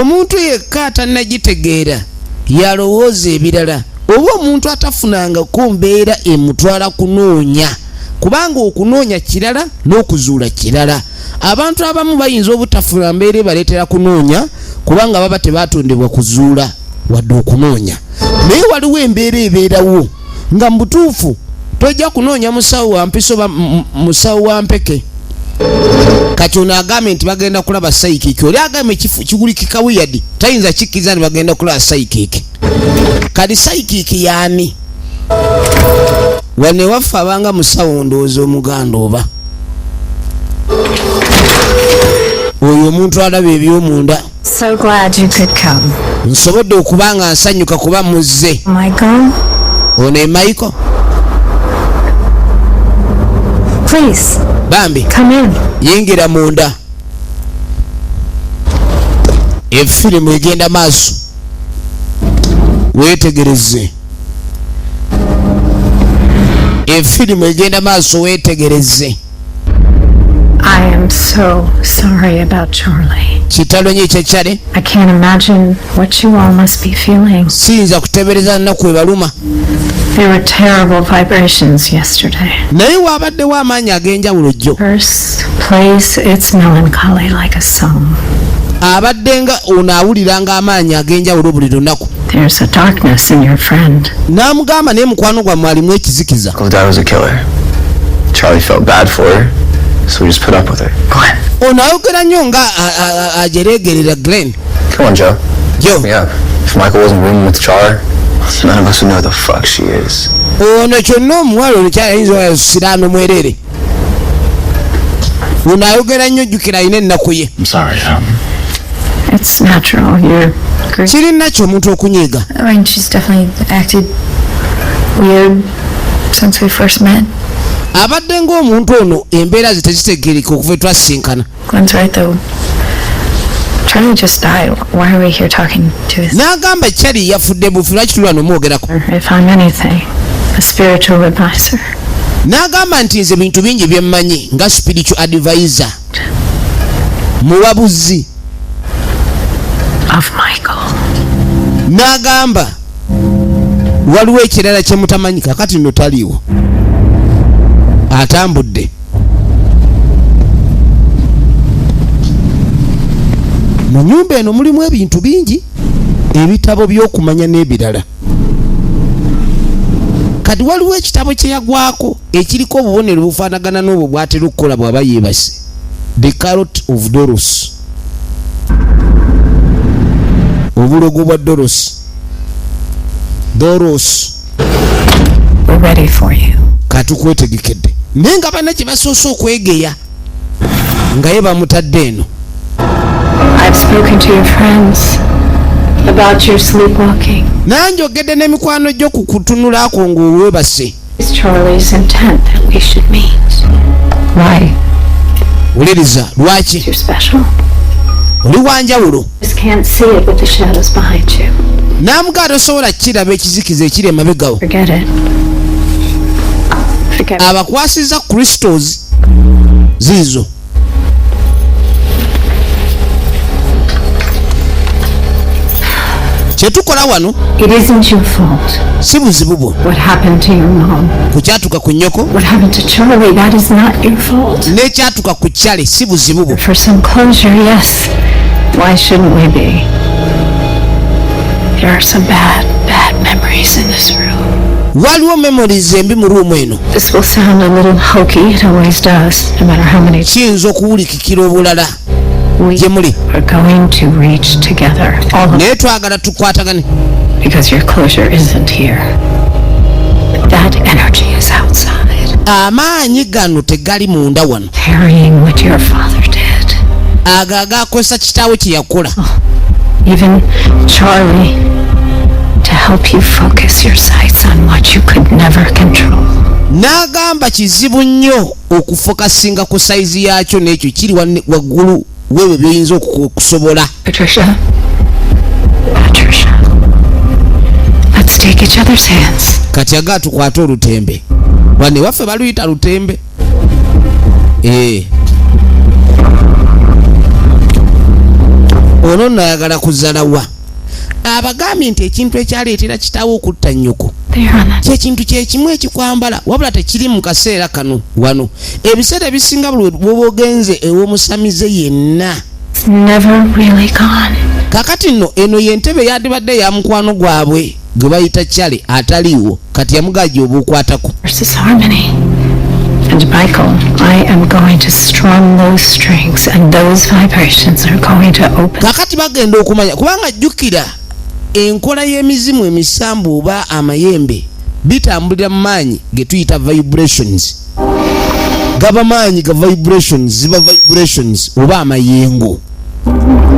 omuntu yekka atannagitegeera yalowooza ebirala oba omuntu atafunangako mbeera emutwala kunoonya kubanga okunoonya kirala n'okuzuula kirala. Abantu abamu bayinza obutafuna mbeera baleetera kunoonya kubanga baba tebatondebwa kuzuula wadde okunoonya. Naye waliwo embeera ebeerawo nga mubutuufu tojja kunoonya musawo wa mpiso oba musawo wa mpeke. Kati ono agambye nti bagenda kulaba psychic. Oli agambye kigulikika weird tayinza kikkiriza nti bagenda kulaba psychic. Kati psychic yaani? Wane waffe abanga musawo ndowooza omuganda oba oyo omuntu alaba eby'omunda. So glad you could come. Nsobodde okuba nga nsanyuka kuba muzze. Michael? Ono e Michael? Please. Bambi. Come in. Yingira munda. Efirimu egenda maaso. Weetegereze. Efirimu egenda maaso weetegereze. I am so sorry about Charlie. Kitalo nye kyechale. I can't imagine what you all must be feeling. Sinza kutebereza nnaku ebaluma. There were terrible vibrations yesterday. Naye waabaddewo amaanyi ag'enjawulo jjo. First plays its melancholy like a song. Abadde nga ono awuliranga amaanyi ag'enjawulo buli lunaku. There's a darkness in your friend. N'amugamba naye mukwano gwammwe alimu ekizikiza. Dad was a killer. Charlie felt bad for her, so we just put up with her. Ono ayogera nnyo nga ajereegerera Glenn. Come on, Joe. Joe. Yeah. If Michael wasn't rooming with Char, none of us would know who the fuck she is. Ono kyonna omuwala olukyala yinza oyasiraano mwerere. Ono ayogera nnyo jjukira ayina ennaku ye. I'm sorry. It's natural. You're kirina kyo omuntu okunyiiga. I mean, she's definitely acted weird since we first met. Abadde ng'omuntu ono embeera ze tezitegeereka okuva twasinkana. Glenn's right though. Charlie just died. Why are we here talking to us? N'agamba Charlie yafudde bufu lwaki tuli wano mwogera. If I'm anything, a spiritual advisor. N'agamba nti nze bintu bingi bye mmanyi nga spiritual advisor. Muwabuzi. Of Michael. N'agamba waliwo ekirala kye mutamanyi kakati nno taliiwo. Atambudde. Mu nnyumba eno mulimu ebintu bingi, ebitabo by'okumanya n'ebirala. Kati waliwo ekitabo kye yagwako ekiriko obubonero bufaanagana n'obwo bw'atera okukola bw'aba yeebase. The Carrot of Doros. Obulogo bwa Doros. Doros. We're ready for you. Katukwetegekedde. Naye nga bana kye basoose okwegeya nga ye bamutadde eno. I've spoken to your friends about your sleepwalking. Nanjogedde n'emikwano gyo ku kutunulako ng'owebase. It's Charlie's intent that we should meet. Why? Wuliriza, lwaki? You're special. Oli wanjawulo. Just can't see it with the shadows behind you. N'amugaa tosobola kiraba ekizikiza ekiri emabegawo. Forget it. Forget it. Abakwasiza Kristos ziizo. Kyetukola wano. It isn't your fault. Si buzibu bwo. What happened to your mom? Kukyatuka ku nnyoko. What happened to Charlie? That is not your fault. N'ekyatuka ku kyale si buzibu bwo. For some closure, yes. Why shouldn't we be? There are some bad memories in this room. Waliwo memories embi mu ruumu eno. This will sound a little hokey. It always does, no matter how many. Kiyinza okuwulikikira obulala. We are going to reach together. All of naye twagala tukwatagane. Because your closure isn't here. That energy is outside. Amaanyi gano tegali munda wano. Carrying what your father did. Agakozesa kitaawe kye yakola. Even Charlie, to help you focus your sights on what you could never control. N'agamba kizibu nnyo okufokasinga ku saizi yakyo n'ekyo kiri waggulu wewe byinza okusobola. Patricia, let's take each other's hands. Kati aga tukwate olutembe. Wane waffe baluyita lutembe. Ono nayagala kuzalawa. Abagambye nti ekintu ekyaleetera kitaawo okutta nnyoko kyekintu kyekimu ekikwambala wabula tekiri mu kaseera kano wano. Ebiseera ebisinga buli bwoba ogenze ew'omusamize yenna. Kakati nno eno y'entebe yandibadde ya mukwano gwabwe gwe bayita Charlie ataliiwo kati yamugajja obuukwatako. And Michael, I am going to strum those strings and those vibrations are going to open. Kakati bagenda okumanya kubanga jjukira enkola y'emizimu emisambu oba amayembe bitambulira mu maanyi ge tuyita vibrations. gaba maanyi ga vibrations ziba vibrations oba amayengo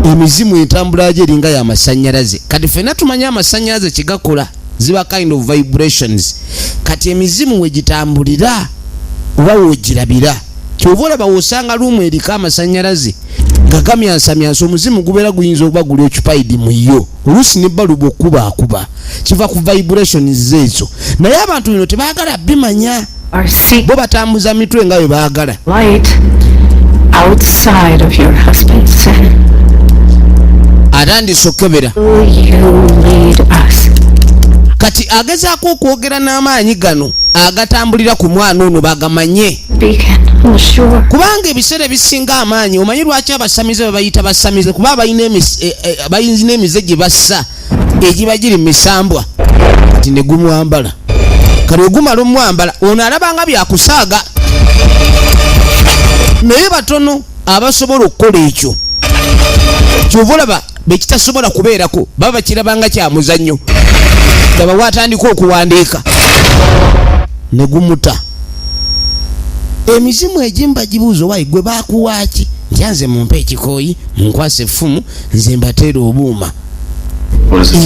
emizimu etambula gye eringa y'amasanyalaze kati ffenna tumanye amasanyalaze kigakola ziba kind of vibrations kati emizimu wegitambulira oba wegirabira kyova olaba wosanga lumu eriko amasanyalaze gagamyansamyansa omuzimu gubeera guyinza okuba guli occupied mu yo oluusi ne balubu okuba kiva ku vibrations ezo naye abantu bino tebaagala bimanya bo batambuza mitwe nga bwe baagala outside of your husband's sin. Atandise okebera kati agezaako okwogera n'amaanyi gano agatambulira ku mwana ono bagamanye kubanga ebiseera ebisinga amaanyi omanyi lwaki abasamize bebayita basamize kuba bayinza emize gye bassa egiba giri mu misambwa kati ne gumwambala kati ogumala omwambala ono alabanga byakusaaga naye batono abasobola okukola ekyo kyova olaba bekitasobola kubeerako baba bakirabanga kya muzannyo laba watandika okuwandiika ne gumuta emizimu egimu bagibuuza owayi gwe baakuwaaki njanze mumpe ekikooyi munkwasa effumu nze mbateera obuuma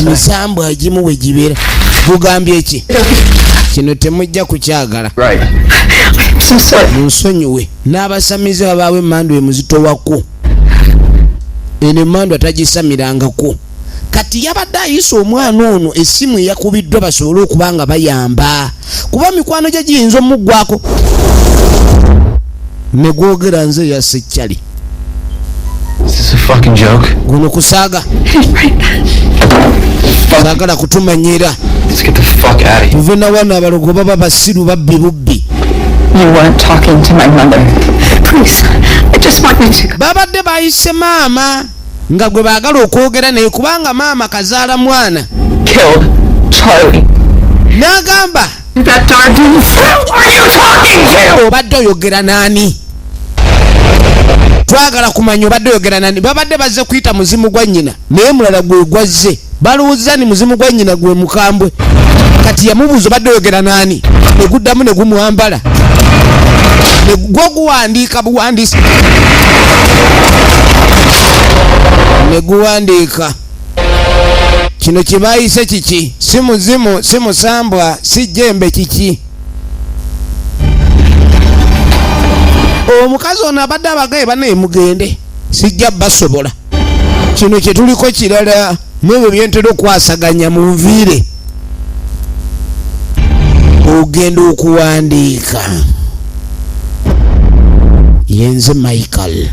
emisambwa egimu we gibeera gugambye ki kino temujja kukyagala munsonyiwe n'abasamize babaawe emmandu emuzitowako eno emmandu atagisamirangako kati yabadde ayisa omwana ono essimu eyakubiddwa basobole okuba nga bayamba kuba mikwano gye giyinza omuggwako ne gwogera nze yasekyali guno kusaaga saagala kutumanyira tuve na wano abalogo baba basiru babbi bubbi babadde bayise maama nga gwe baagala okwogera naye kubanga maama kazaala mwana n'agamba obadde oyogera naani twagala kumanya obadde oyogera naani babadde bazze kuyita muzimu gwa nnyina naye mulala gwe gwazze balowooza ni muzimu gwa nnyina gwe mukambwe kati yamubuuza obadde oyogera naani ne guddamu ne gumwambala ne gwo guwandiika buwandiisi ne guwandiika kino kibayise kiki si muzimu si musambwa si jembe kiki omukazi ono abadde abagaye banaye mugende sijja basobola kino kyetuliko kirala mwebyo byentera okwasaganya mu nviire ogenda okuwandiika yenze Michael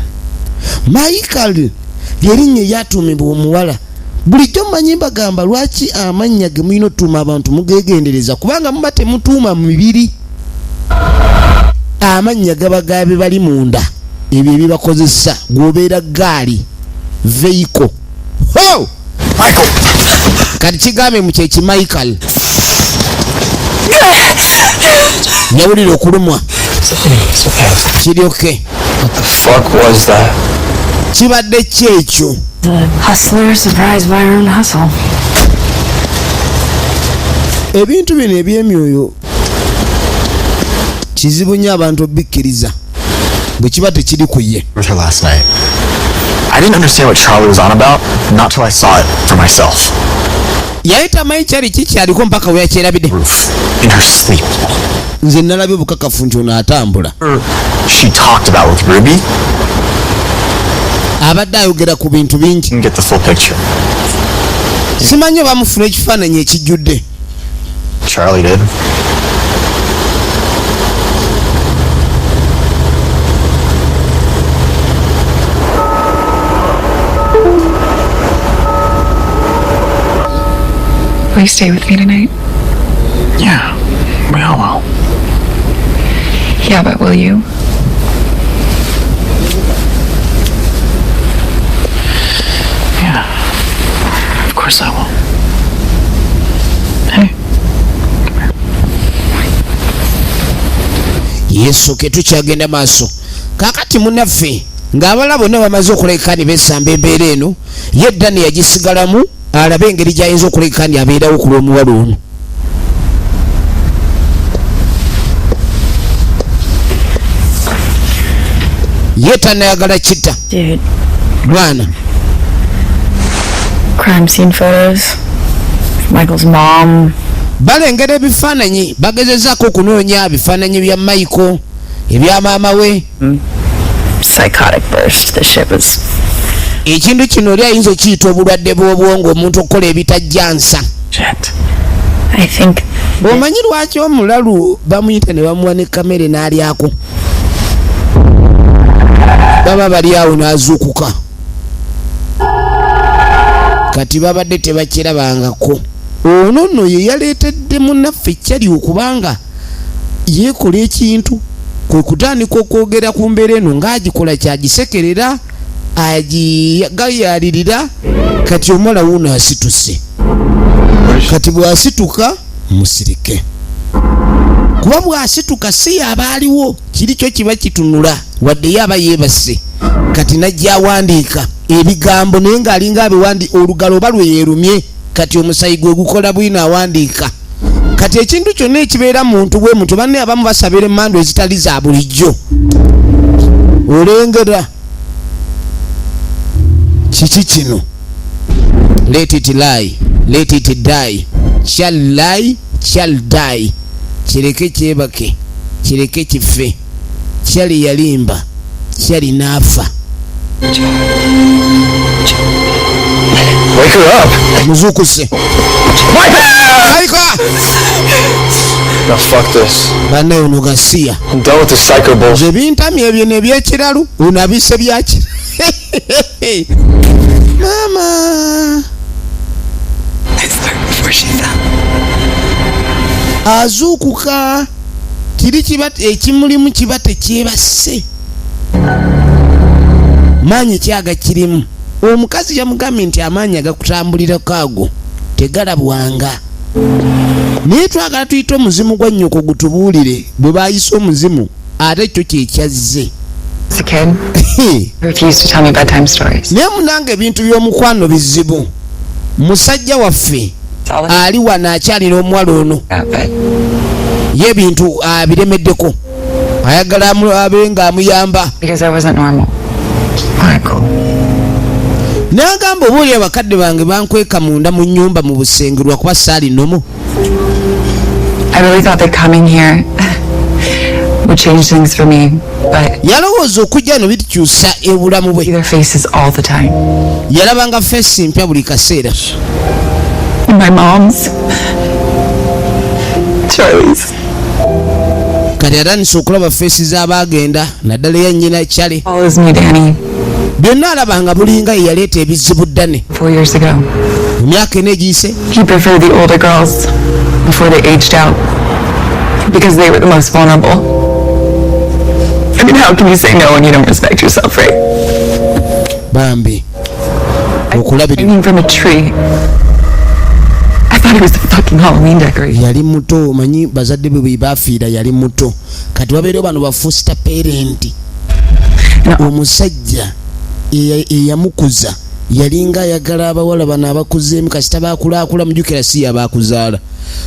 lyerinnya eryatuumibwa omuwala bulijjo mmanyi mbagamba lwaki amannya ge mulina otuuma abantu mugegendereza kubanga muba temutuuma mu mibiri amannya gaba gabe bali munda ebyo ebibakozesa gwobeera gaali vehicle Michael kati kigambe mu kyeki Michael yawulira okulumwa kiri okay What the fuck was that? kibadde kyekyo The hustler surprised by her own hustle. ebintu bino ebyemyoyo kizibu nnyo abantu obikkiriza bwe kiba tekiri ku ye. With her last night. I didn't understand what Charlie was on about, not till I saw it for myself. Yali tamanyi kyali kikyaliko mpaka we yakyerabidde. In her sleep. Nze nalabye bukakafu nti ono atambula. She talked about with Ruby. Abadde ayogera ku bintu bingi. Get the full picture. Simanyi oba mufuna ekifaananyi ekijjudde. Charlie did. Will you stay with me tonight? Yeah, we all will. Yeah, but will you? Yeah, of course I will. Hey, come here. Yesu ke tukyagenda maaso kakati munaffe ng'abala bonna bamaze okulekani besamba embeera eno ye Dani yagisigalamu alabe engeri gy'ayinza okulekani abeerawo ku lw'omuwala ono. yetanayagala kita Dude, mwana crime scene photos. Michael's mom. balengera ebifaananyi bagezezaako okunoonya bifaananyi bya Michael ebya maama we. Psychotic burst. The shit was... ekintu kino oli ayinza okiyita obulwadde bw'obwongo omuntu okukola ebitajjansa. I think... omanyi lwaki omulalu bamuyita ne bamuwa ne kamere n'alyako baba bali awo n'azuukuka kati babadde tebakirabangako. ono nno ye yaleetedde munnaffe ekyali okubanga yeekola ekintu kwe kutandika okwogera ku mbeera eno ng'agikola kyagisekerera agigayaalirira. kati omuwala wuuno asituse kati bw'asituka musirike kuba bw'asituka si yaba aliwo kiri kyo kiba kitunula wadde yaba yeebase. kati najja awandiika ebigambo naye ng'alinga olugalo oba lwe yeerumye kati omusayi gwe gukola bwina awandiika. kati ekintu kyonna ekibeera muntu bwe muntu banne abamu basabira emmando ezitali za bulijjo olengera kiki kino. Let it lie, let it die, shall lie, shall die. kireke kyebake kireke kife kyali yalimba kyali naafa. Wake her up. muzukuse Maika Now fuck this. banne ono gasiya I'm done with this psycho bullshit. ebintamye ebyo nebyekiralu unabise byaki mama azuukuka kiri ekimulimu kiba tekyebase maanyi kyaga kirimu. omukazi yamugambye nti amaanyi agakutambulirako ago tegalabwanga naye twagala tuyite omuzimu gwa nnyoko gutubuulire bwe bayise omuzimu ate kyo kyekyazze. naye munange ebintu by'omukwano bizibu. musajja waffe ali wano akyalira omuwala ono ye ebintu abiremeddeko ayagala abe ng'amuyamba. n'agamba obaoli abakadde bange bankweka munda mu nnyumba mu busenge lwakuba saali nomo. yalowooza okujja no bitukyusa ebulamu bwe. yalabanga feesi mpya buli kaseera. kati atandise okulaba feesi z'abaagenda naddala eya nnyina Chale. byonna alabanga bulinga ye yaleeta ebizibu ddane. mu myaka ena egiyise because they were the most vulnerable. I mean, how can you say no when you don't respect yourself, right? Bambi. Hanging from a tree. I thought he was the fucking Halloween decoration. Yali muto manyi bazadde bwe bafiira yali muto. Kati wabeera bano ba foster parent. Omusajja eyamukuza yalinga ayagala abawala bano abakuzeemu kasita baakulaakula mujukira si yabakuzaala.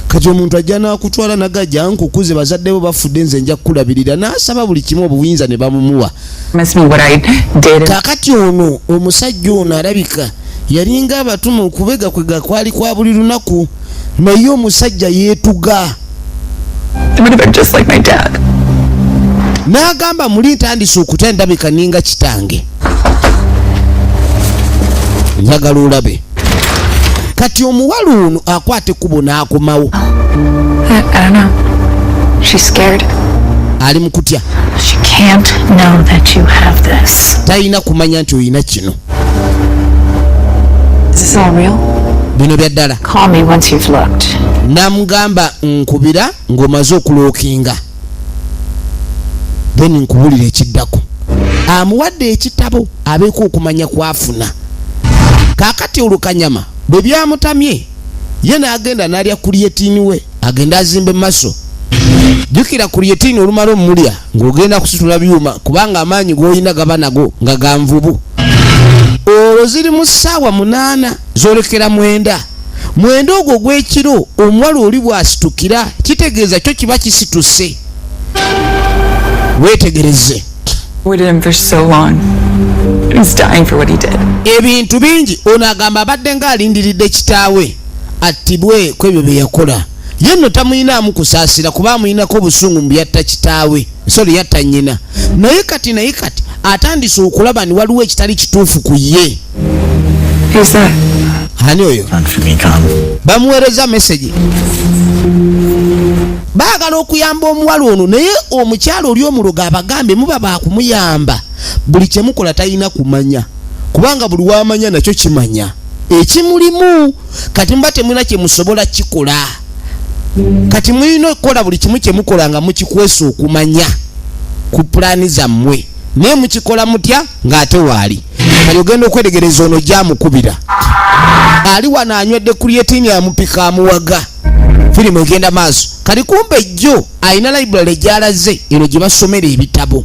Kati omuntu ajja n'akutwala nagajja nkukuze bazadde bo bafudde nze nja kukulabirira n'asaba buli kimu obuyinza ne bamumuwa. Kaakati ono omusajja ono alabika yalinga abatuma okubega kwega kwali kwa buli lunaku naye omusajja yeetuga. N'agamba muli ntandise okutya ndabika ninga kitange. Njagala olabe. Kati omuwala ono akwate kubo n'akomawo. I don't know. She's scared. Ali mu kutya. She can't know that you have this. Talina kumanya nti olina kino. Is this all real? Bino bya ddala. Call me once you've looked. Namugamba nkubira ng'omaze okulookinga. Then nkubulira ekiddako. Amuwadde ekitabo abeeko okumanya kwafuna. Kaakati olukanyama bwe byamutamye ye n'agenda n'alya kuliyetini we agenda azimbe maso. Jukira kuliyetini olumala omulya ng'ogenda kusitula byuma kubanga amaanyi g'olina gaba nago nga ganvubu. Olwo ziri mu ssaawa 8 zolekera 9. 9 ogwo gw'ekiro omuwala oli bw'asitukira kitegeeza kyo kiba kisituse. Weetegereze avoided him for so long. He's dying for what he did. Ebintu bingi ono agamba abadde ng'alindiridde kitaawe attibwe kwebyo bye yakola. Ye nno tamuyinaamu kusaasira kuba amuyinako obusungu mu byatta kitaawe, yatta nnyina. Naye kati atandise okulaba ni waliwo ekitali kituufu ku ye. Ani oyo? Bamuweereza message. Baagala okuyamba omuwala ono naye omukyalo oli omuloga abagambe muba baakumuyamba. Buli kye mukola talina kumanya kubanga buli wamanya nakyo kimanya ekimulimu. Kati mba temulina kye musobola kikola. Kati mulina okukola buli kimu kye mukola nga mukikwesa okumanya ku pulaani zammwe. Naye mukikola mutya ng'ate waali. Kali ogenda okwetegereza ono gyamukubira. Ali wano anywedde kulietini amupika amuwaga. Firimu egenda maaso. Kali kumbe jjo alina library gy'alaze eno gye basomera ebitabo.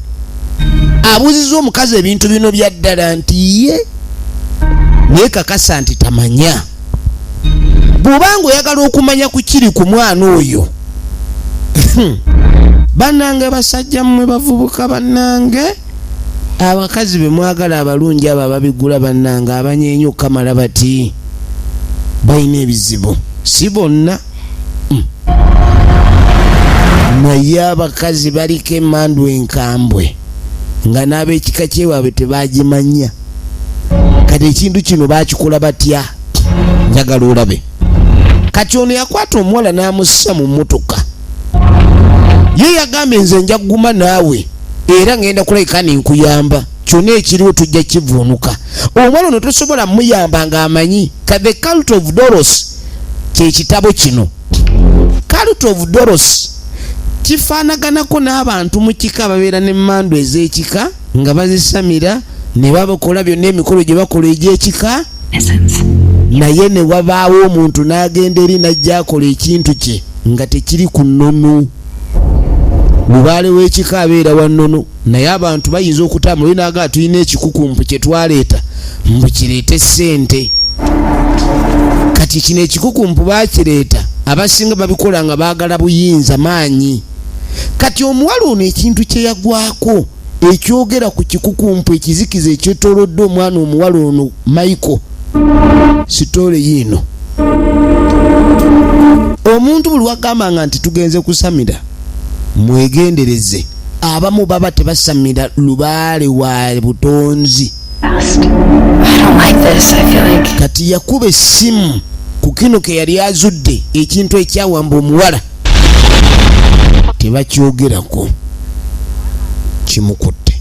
Abuuzizza omukazi ebintu bino bya ddala nti ye naye kakasa nti tamanya. Bw'obanga oyagala okumanya ku kiri ku mwana oyo bannange basajja mmwe bavubuka bannange abakazi be mwagala abalungi abo ababigula bannange abanyeenya okukamala bati balina ebizibu si bonna naye abakazi baliko emmandu enkambwe nga n'ab'ekika kyewaabwe tebagimanya. Kati ekintu kino baakikola batya? Njagala olabe. Kati ono yakwata omuwala n'amussa mu mmotoka. Ye yagambye nze nja kuguma naawe era ngenda kulabika nkuyamba. Kyonna ekiriwo tujja kivuunuka. Omwana ono tosobola muyamba ng'amanyi. The Cult of Doros kye kitabo kino. Cult of Doros kifaanaganako n'abantu mu kika babeera n'emmandu ez'ekika nga bazisamira ne babakola byonna emikolo gye bakola egy'ekika. Naye ne wabaawo omuntu n'agenda eri n'ajja akola ekintu kye nga tekiri ku nnono. Lubaale w'ekika abeera wa nnono naye abantu bayinza okutambula oli n'agaa tulina ekikukumpu kye twaleeta mbu kireete ssente. Kati kino ekikukumpu baakireeta abasinga babikola nga baagala buyinza maanyi. Kati omuwala ono ekintu kye yagwako ekyogera ku kikukumpu ekizikiza ekyetoolodde omwana omuwala ono Michael sitoole yiino. Omuntu buli wagambanga nti tugenze kusamira mwegendereze. Abamu baba tebasamira lubaale wa butonzi. Kati yakuba essimu ku kino ke yali azudde ekintu ekyawamba omuwala tebakyogerako kimukutte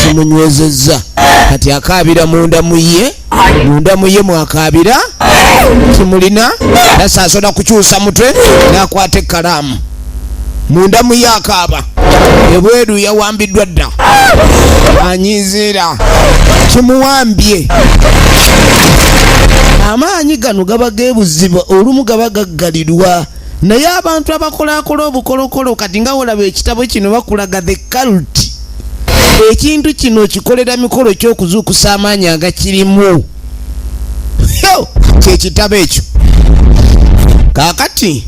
kimunywezezza. Kati akaabira munda mu ye mwakaabira kimulina tasaasola kukyusa mutwe n'akwata ekkalaamu munda mu ye akaaba ebweru yawambiddwa dda anyiziira kimuwambye. Amaanyi gano gaba geebuzibwa olumu gaba gaggalirwa naye abantu abakolaakola obukolokolo kati nga olaba ekitabo kino bakulaga The Cult. Ekintu kino kikolera mikolo ky'okuzuukusa amaanyi agakirimu. Kyekitabo ekyo. Kaakati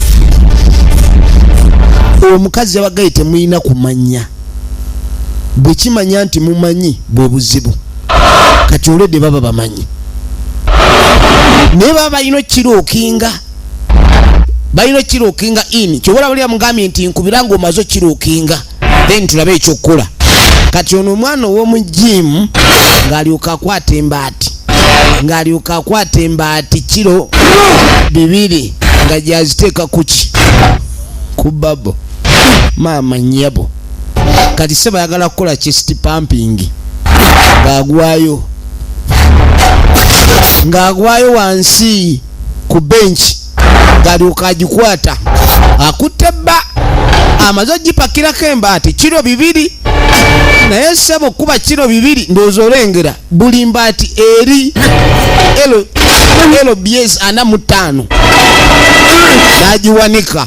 omukazi yabagaye temuyina kumanya. Bwe kimanya nti mumanyi bwe buzibu. Kati olwedde baba bamanyi. Naye baba balina okirookinga. Balina okirookinga ini. Kyobola buli amugambye nti nkubiranga omaze okirookinga. Then tulabe ekyokukola. Kati ono omwana ow'omujimu ng'alyoka akwata embaati kiro 2 nga gyaziteeka kuki ku babo maama nnyabo. Kati se bayagala kukola chest pumping ng'agwayo wansi ku benchi ng'alyoka agikwata akutte bba amaze ogipakirako embaati kiro 2. Naye sebo kuba kiro 2 ndowooza olengera buli mbaati eri LBS 45 n'agiwanika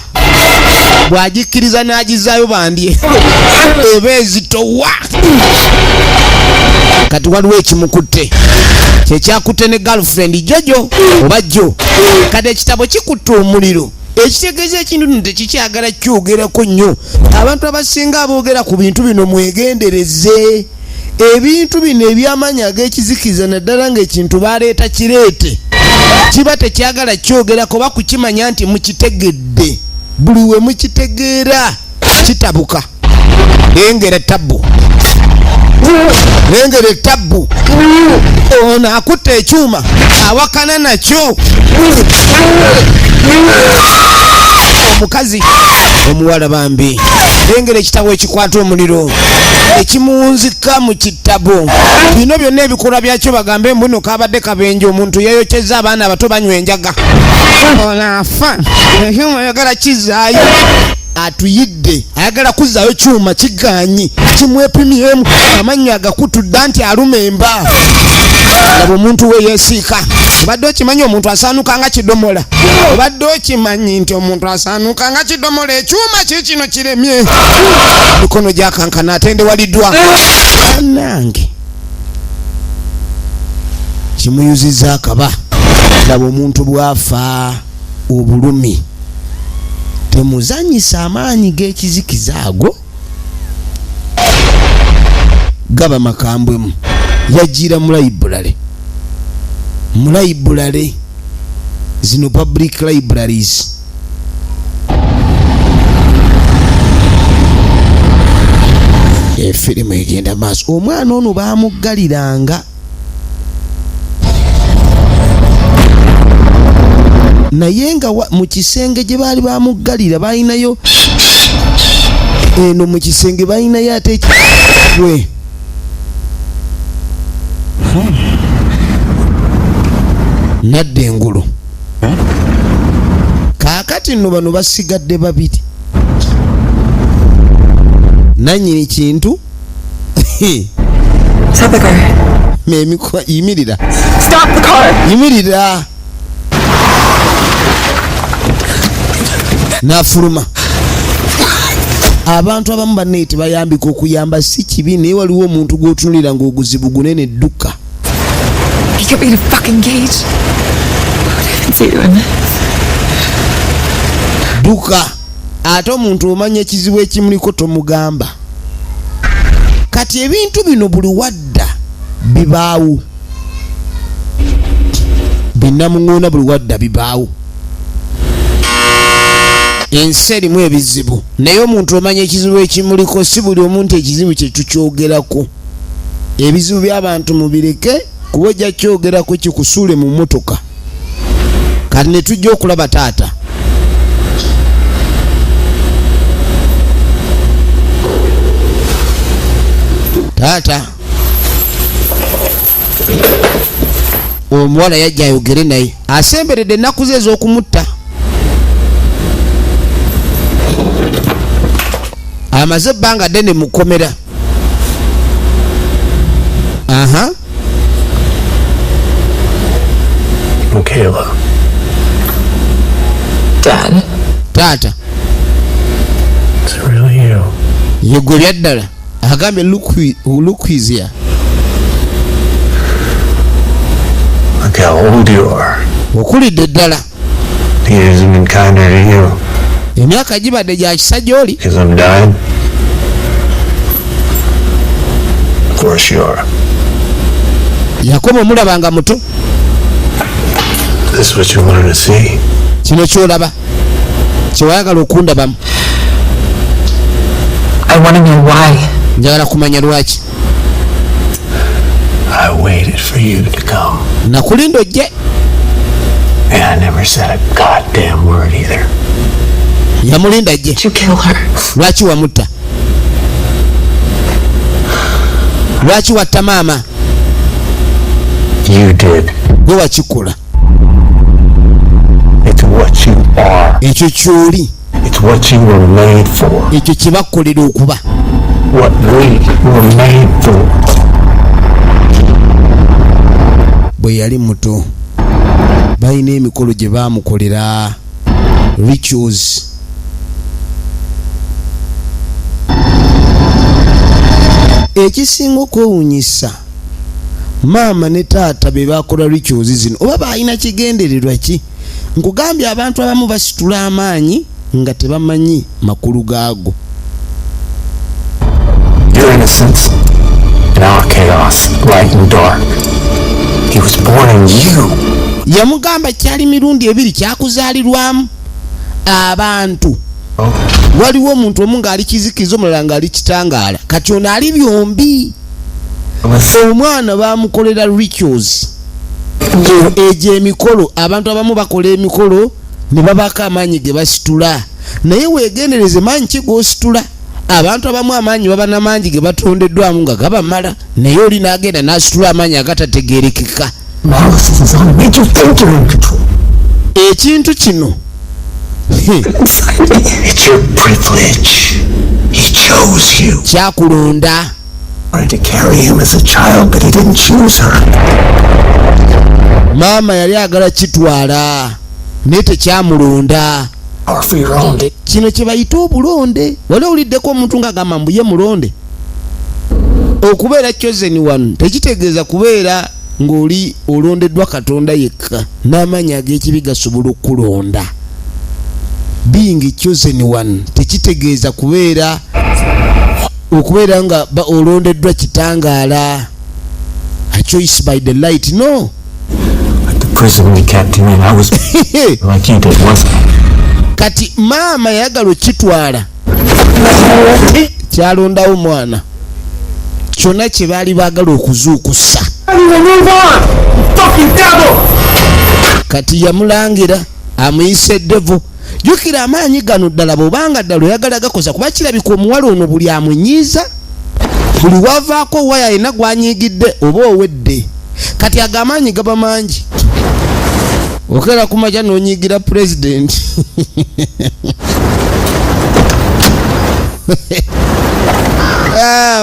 bw'agikkiriza n'agizaayo bandye eba ezitowa. Kati waliwo ekimukutte kyekyakutte ne girlfriend Jojo oba Joe. Kati ekitabo kikutte omuliro ekitegeeza ekintu kino tekikyagala kyogerako nnyo. Abantu abasinga aboogera ku bintu bino mwegendereze. Ebintu bino eby'amaanyi ag'ekizikiza naddala ng'ekintu baleeta kireete kiba tekyagala kyogerako oba kukimanya nti mukitegedde. Buli we mukitegeera kitabuka. Lengera tabbu. Lengera tabbu. Ono akutte ekyuma awakana nakyo. Omukazi omuwala bambi. Lengera ekitabo ekikwata omuliro ekimuwunzika mu kitabo. Bino byonna ebikolwa byakyo bagambe mbuno kabadde kabenje omuntu yeyokyeza abaana abato banywa enjaga. Olaafa ekyuma ayagala kizaayo atuyidde ayagala kuzaayo kyuma kiganyi kimwepimyemu amannya agakutudde nti aluma emba. Laba omuntu we yeesiika. Obadde okimanyi omuntu asaanuka nga kidomola. Obadde okimanyi nti omuntu asaanuka nga kidomola. Ekyuma kikino kiremye mikono gyakankana atendewaliddwa. Nange kimuyuziza akaba. Laba omuntu bwafa obulumi temuzanyisa amaanyi g'ekizikiza ago gaba makambwemu. Yagira mu library zino public libraries. Efirimu egenda maaso. Omwana ono baamuggaliranga naye nga mu kisenge gye baali bamuggalira balinayo eno mu kisenge balinayo ate we nadde engulu. Kaakati nno bano basigadde babiri. Nannyini kintu yimirira. Stop the car! Yimirira. Nafuluma. Abantu abamu banne tebayambika okuyamba si kibi naye waliwo omuntu gw'otunulira ng'oguzibu gunene dduka. You get me to fucking gauge. What are you doing? Duka. Ate omuntu omanya ekizibu ekimuliko tomugamba. Kati ebintu bino buli wadda bibaawo. Binnamuŋŋoona buli wadda bibaawo. Ensi erimu ebizibu naye omuntu omanya ekizibu ekimuliko si buli omuntu ekizibu kye tukyogerako. Ebizibu by'abantu mubireke kuba ojja kyogerako kikusuule mu mmotoka. Kati ne tujja okulaba taata. Taata omuwala yajja ayogere naye asemberedde ennaku ze ez'okumutta. Amaze ebbanga ddene mukomera. Aha. Michaela. Dad. Taata. Is it really you? Yegwe byaddala. Agambye look easier. Look how old you are. Okulidde ddala. He hasn't been kinder to you. Emyaka gibadde gya kisa gy'oli. Because I'm dying? Of course you are. Yakobo omulaba nga muto. This is what you wanted to see? Kino ky'olaba. Kyewayagala okundabamu. I want to know why. Njagala kumanya lwaki. I waited for you to come. Nakulinda ojje. And I never said a goddamn word either. Yamulinda ajje. Did you kill her? Lwaki wamutta? Lwaki watta maama? You did. Gwe wakikola. It's what you are. Ekyo ky'oli. It's what you were made for. Ekyo kye bakkolera okuba. What we were made for. Bwe yali muto balina emikolo gye baamukolera rituals. Ekisinga okwewuunyisa maama ne taata be bakola rituals zino oba balina kigendererwa ki? nkugambye abantu abamu basitula amaanyi nga tebamanyi makulu gaago. Your innocence and our chaos, light and dark. He was born in you. Yamugamba kyali mirundi ebiri kyakuzaalirwamu abantu. Waliwo omuntu omu ng'ali kizikizo omulala ng'ali kitangaala. Kati ono ali byombi. Omwana bamukolera rituals. Egyo emikolo abantu abamu bakola emikolo ne babaka amaanyi ge basitula. Naye weegendereze maanyi ki g'ositula. Abantu abamu amaanyi baba n'amaanyi ge batondeddwamu nga gabamala. Naye oli n'agenda n'asitula amaanyi agatategeerekeka. Ekintu kino It's your privilege. He chose you. kyakulonda. Wanted to carry him as a child, but he didn't choose her. Maama yali agala kitwala naye tekyamulonda. Or for your own. Kino kye bayita obulonde. Wali owuliddeko omuntu ng'agamba mbu ye mulonde. Okubeera chosen one tekitegeeza kubeera ng'oli olondeddwa Katonda yekka n'amaanyi ag'ekibi gasobola okukulonda. Being chosen one tekitegeeza kubeera okubeera nga olondeddwa kitangaala. A choice by the light, no. Like the prison we kept him in, I was like you did, wasn't I? Kati maama yagala okitwala kyalondawo mwana kyonna kye baali baagala okuzuukusa. Kati yamulangira amuyise devo. Jukira amaanyi gano ddala bw'obanga ddala oyagala gakoza kuba kirabika omuwala ono buli amunyiiza buli wavaako waya yena gwanyiigidde oba owedde. Kati agamaanyi gaba mangi. Okera kumaja n'onyiigira president.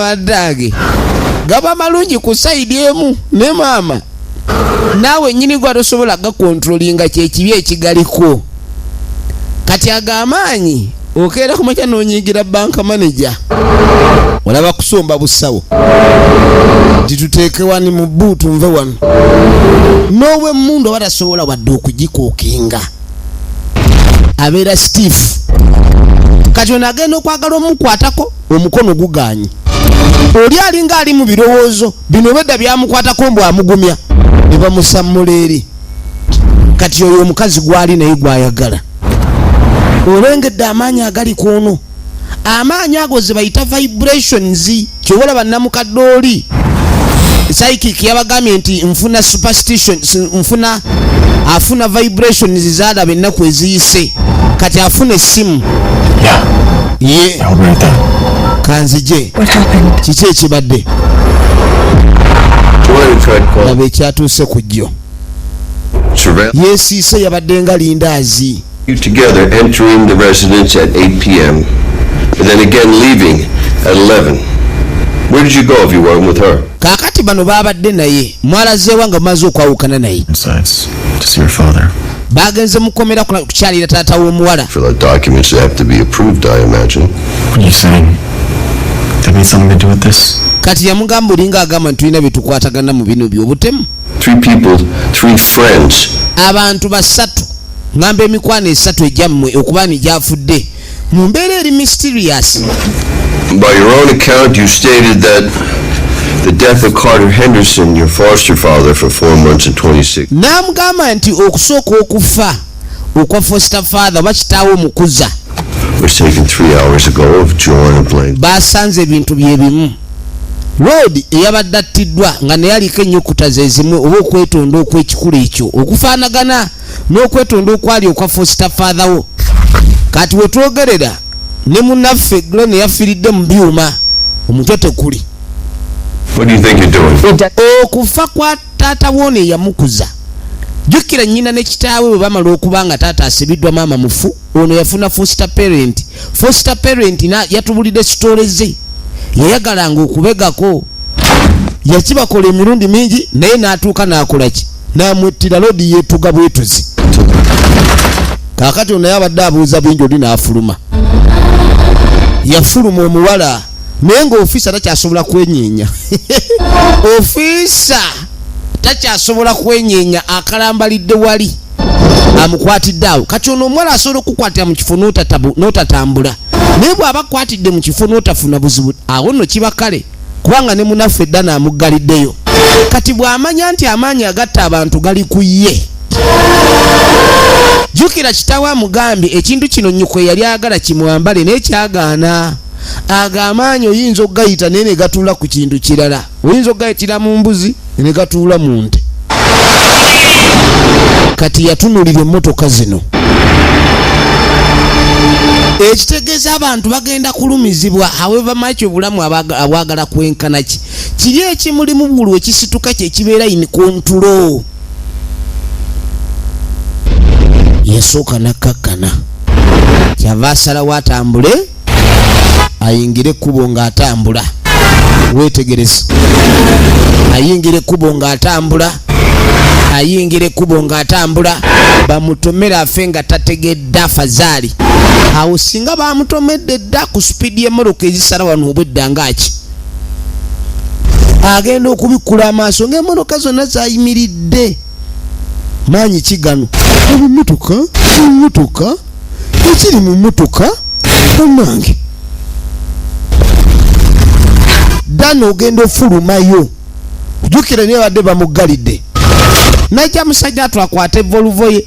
Badage gaba malungi ku side emu ne maama naawe nnyini gwa tosobola gakontrolinga kyekibi ekigaliko. Kati agamaanyi okeera kumaja n'onyiigira banka manager olaba kusomba busawo tituteeke wani mu buutu nve wano n'obwe mundu batasobola wadde okugikookinga abeera Steve. Kati ono agenda okwagala omukwatako omukono gugaanyi. Oli alinga ali mu birowoozo bino bedda byamukwatako mbu amugumya ne bamusammula eri. Kati oyo omukazi gwali naye gwayagala. Olengedde amaanyi agali kwono. Amaanyi ago ze bayita vibrations kyobola bannamukadde oli. Psychic yabagambye nti nfuna superstitions afuna vibrations zaalaba ennaku eziyise. Kati afuna essimu. Kanzije kiki ekibadde laba ekyatuuse ku jjo yeesiise yabadde nga lindaazi. You together entering the residence at 8 p.m. and then again leaving at 11. Where did you go if you weren't with her? Kaakati bano baabadde naye mwalazeewa nga mumaze okwawukana naye. To see your father. Bagenze mukomera kukyalira taata w'omuwala. For the documents that have to be approved, I imagine. What are you saying? That means something to do with this? Kati yamugamba olinga agamba nti tulina bye tukwatagana mu bino by'obutemu. 3 people, 3 friends. Abantu basatu ngamba emikwano esatu egyammwe okuba ni gyafudde mu mbeera eri mysterious. By your own account, you stated that the death of Carter Henderson, your foster father for 4 months and 26. N'amugamba nti okusooka okufa okwa foster father bakitaawo omukuza was taken 3 hours ago of Joanna Blaine. basanze ebintu bye bimu. Road eyabadde attiddwa nga naye aliko ennyukuta ze zimu oba okwetonda okw'ekikulu ekyo okufaanagana n'okwetonda okwali okwa foster father wo. Kati we twogerera ne munnaffe Glen yafiiridde mu byuma omutwe tekuli. What do you think you're doing? Okufa kwa taata wone yamukuza. Jukira nnyina ne kitaawe bwe bamala okuba nga taata asibiddwa maama mufu ono yafuna foster parent. Foster parent yatubulidde sitole ze yayagalanga okubegako yakibakola emirundi mingi naye n'atuuka n'akola ki n'amwettira lodi yeetuga bwetuzi. Kaakati ono naye abadde abuuza bingi oli n'afuluma. Yafuluma omuwala naye ng'ofiisa takyasobola kwenyeenya. Ofiisa takyasobola kwenyeenya akalambalidde wali amukwatidde awo. Kati ono omuwala asobola okukwatira mu kifo n'otatambula, naye bw'aba akwatidde mu kifo n'otafuna buzibu, awo nno kiba kale, kubanga ne munaffe edda n'amuggaliddeyo. Kati bw'amanya nti amaanyi agatta abantu gali ku ye. Jjukira kitaawe amugambye ekintu kino nnyoko yali agala kimwambale naye kyagaana. Aga amaanyi oyinza okugayita naye ne gatuula ku kintu kirala. Oyinza okugayitira mu mbuzi ne gatuula mu nte. Kati yatunulira emmotoka zino. Ekitegeeza abantu bagenda kulumizibwa. However much obulamu abwagala kwenkana ki. Kiri ekimulimu bulu ekisituka kye kibeera in control. Yasooka nakkakkana. Kyava asalawo atambule ayingire ekkubo ng'atambula. Weetegereze. Ayingire ekkubo ng'atambula. Ayingire ekkubo ng'atambula. Bamutomera afe nga tategedde afazaali. Awo singa bamutomedde dda ku supiidi y'emmotoka ezisala wano obwedda ngaki. Agenda okubikkula amaaso ng'emmotoka zonna zayimiridde. Maanyi kigano. Emmotoka ekiri mu mmotoka omange. Dano ogenda ofulumayo. Jjukira niye badde bamuggalidde. Najja musajja twakwate Volvo ye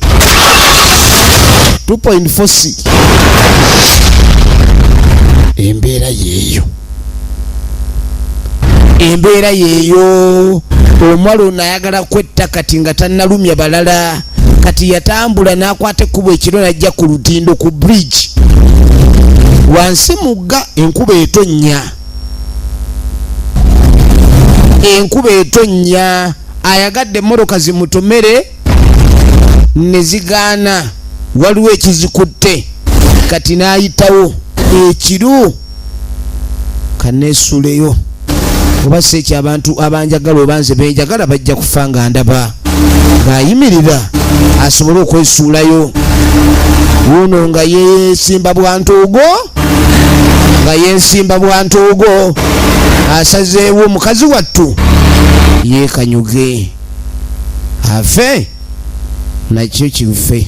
2.4C. Embeera yeeyo. Omuwala ono ayagala kwetta kati nga tannalumya balala. Kati yatambula n'akwata ekkubo ekiro n'ajja ku lutindo ku bridge. Wansi mugga enkuba etonnya. Ayagadde emmotoka zimutomere ne zigaana. Waliwo ekizikutte. Kati n'ayitawo ekiro kaneesuleyo. Oba si ekyo abantu abanjagala oba nze benjagala bajja kufa nga ndaba. Ng'ayimirira asobole okwesuulayo. Wuno nga yeesimba bwantuugo. Asazeewo mukazi wattu yeekanyuge afe nakyo kife.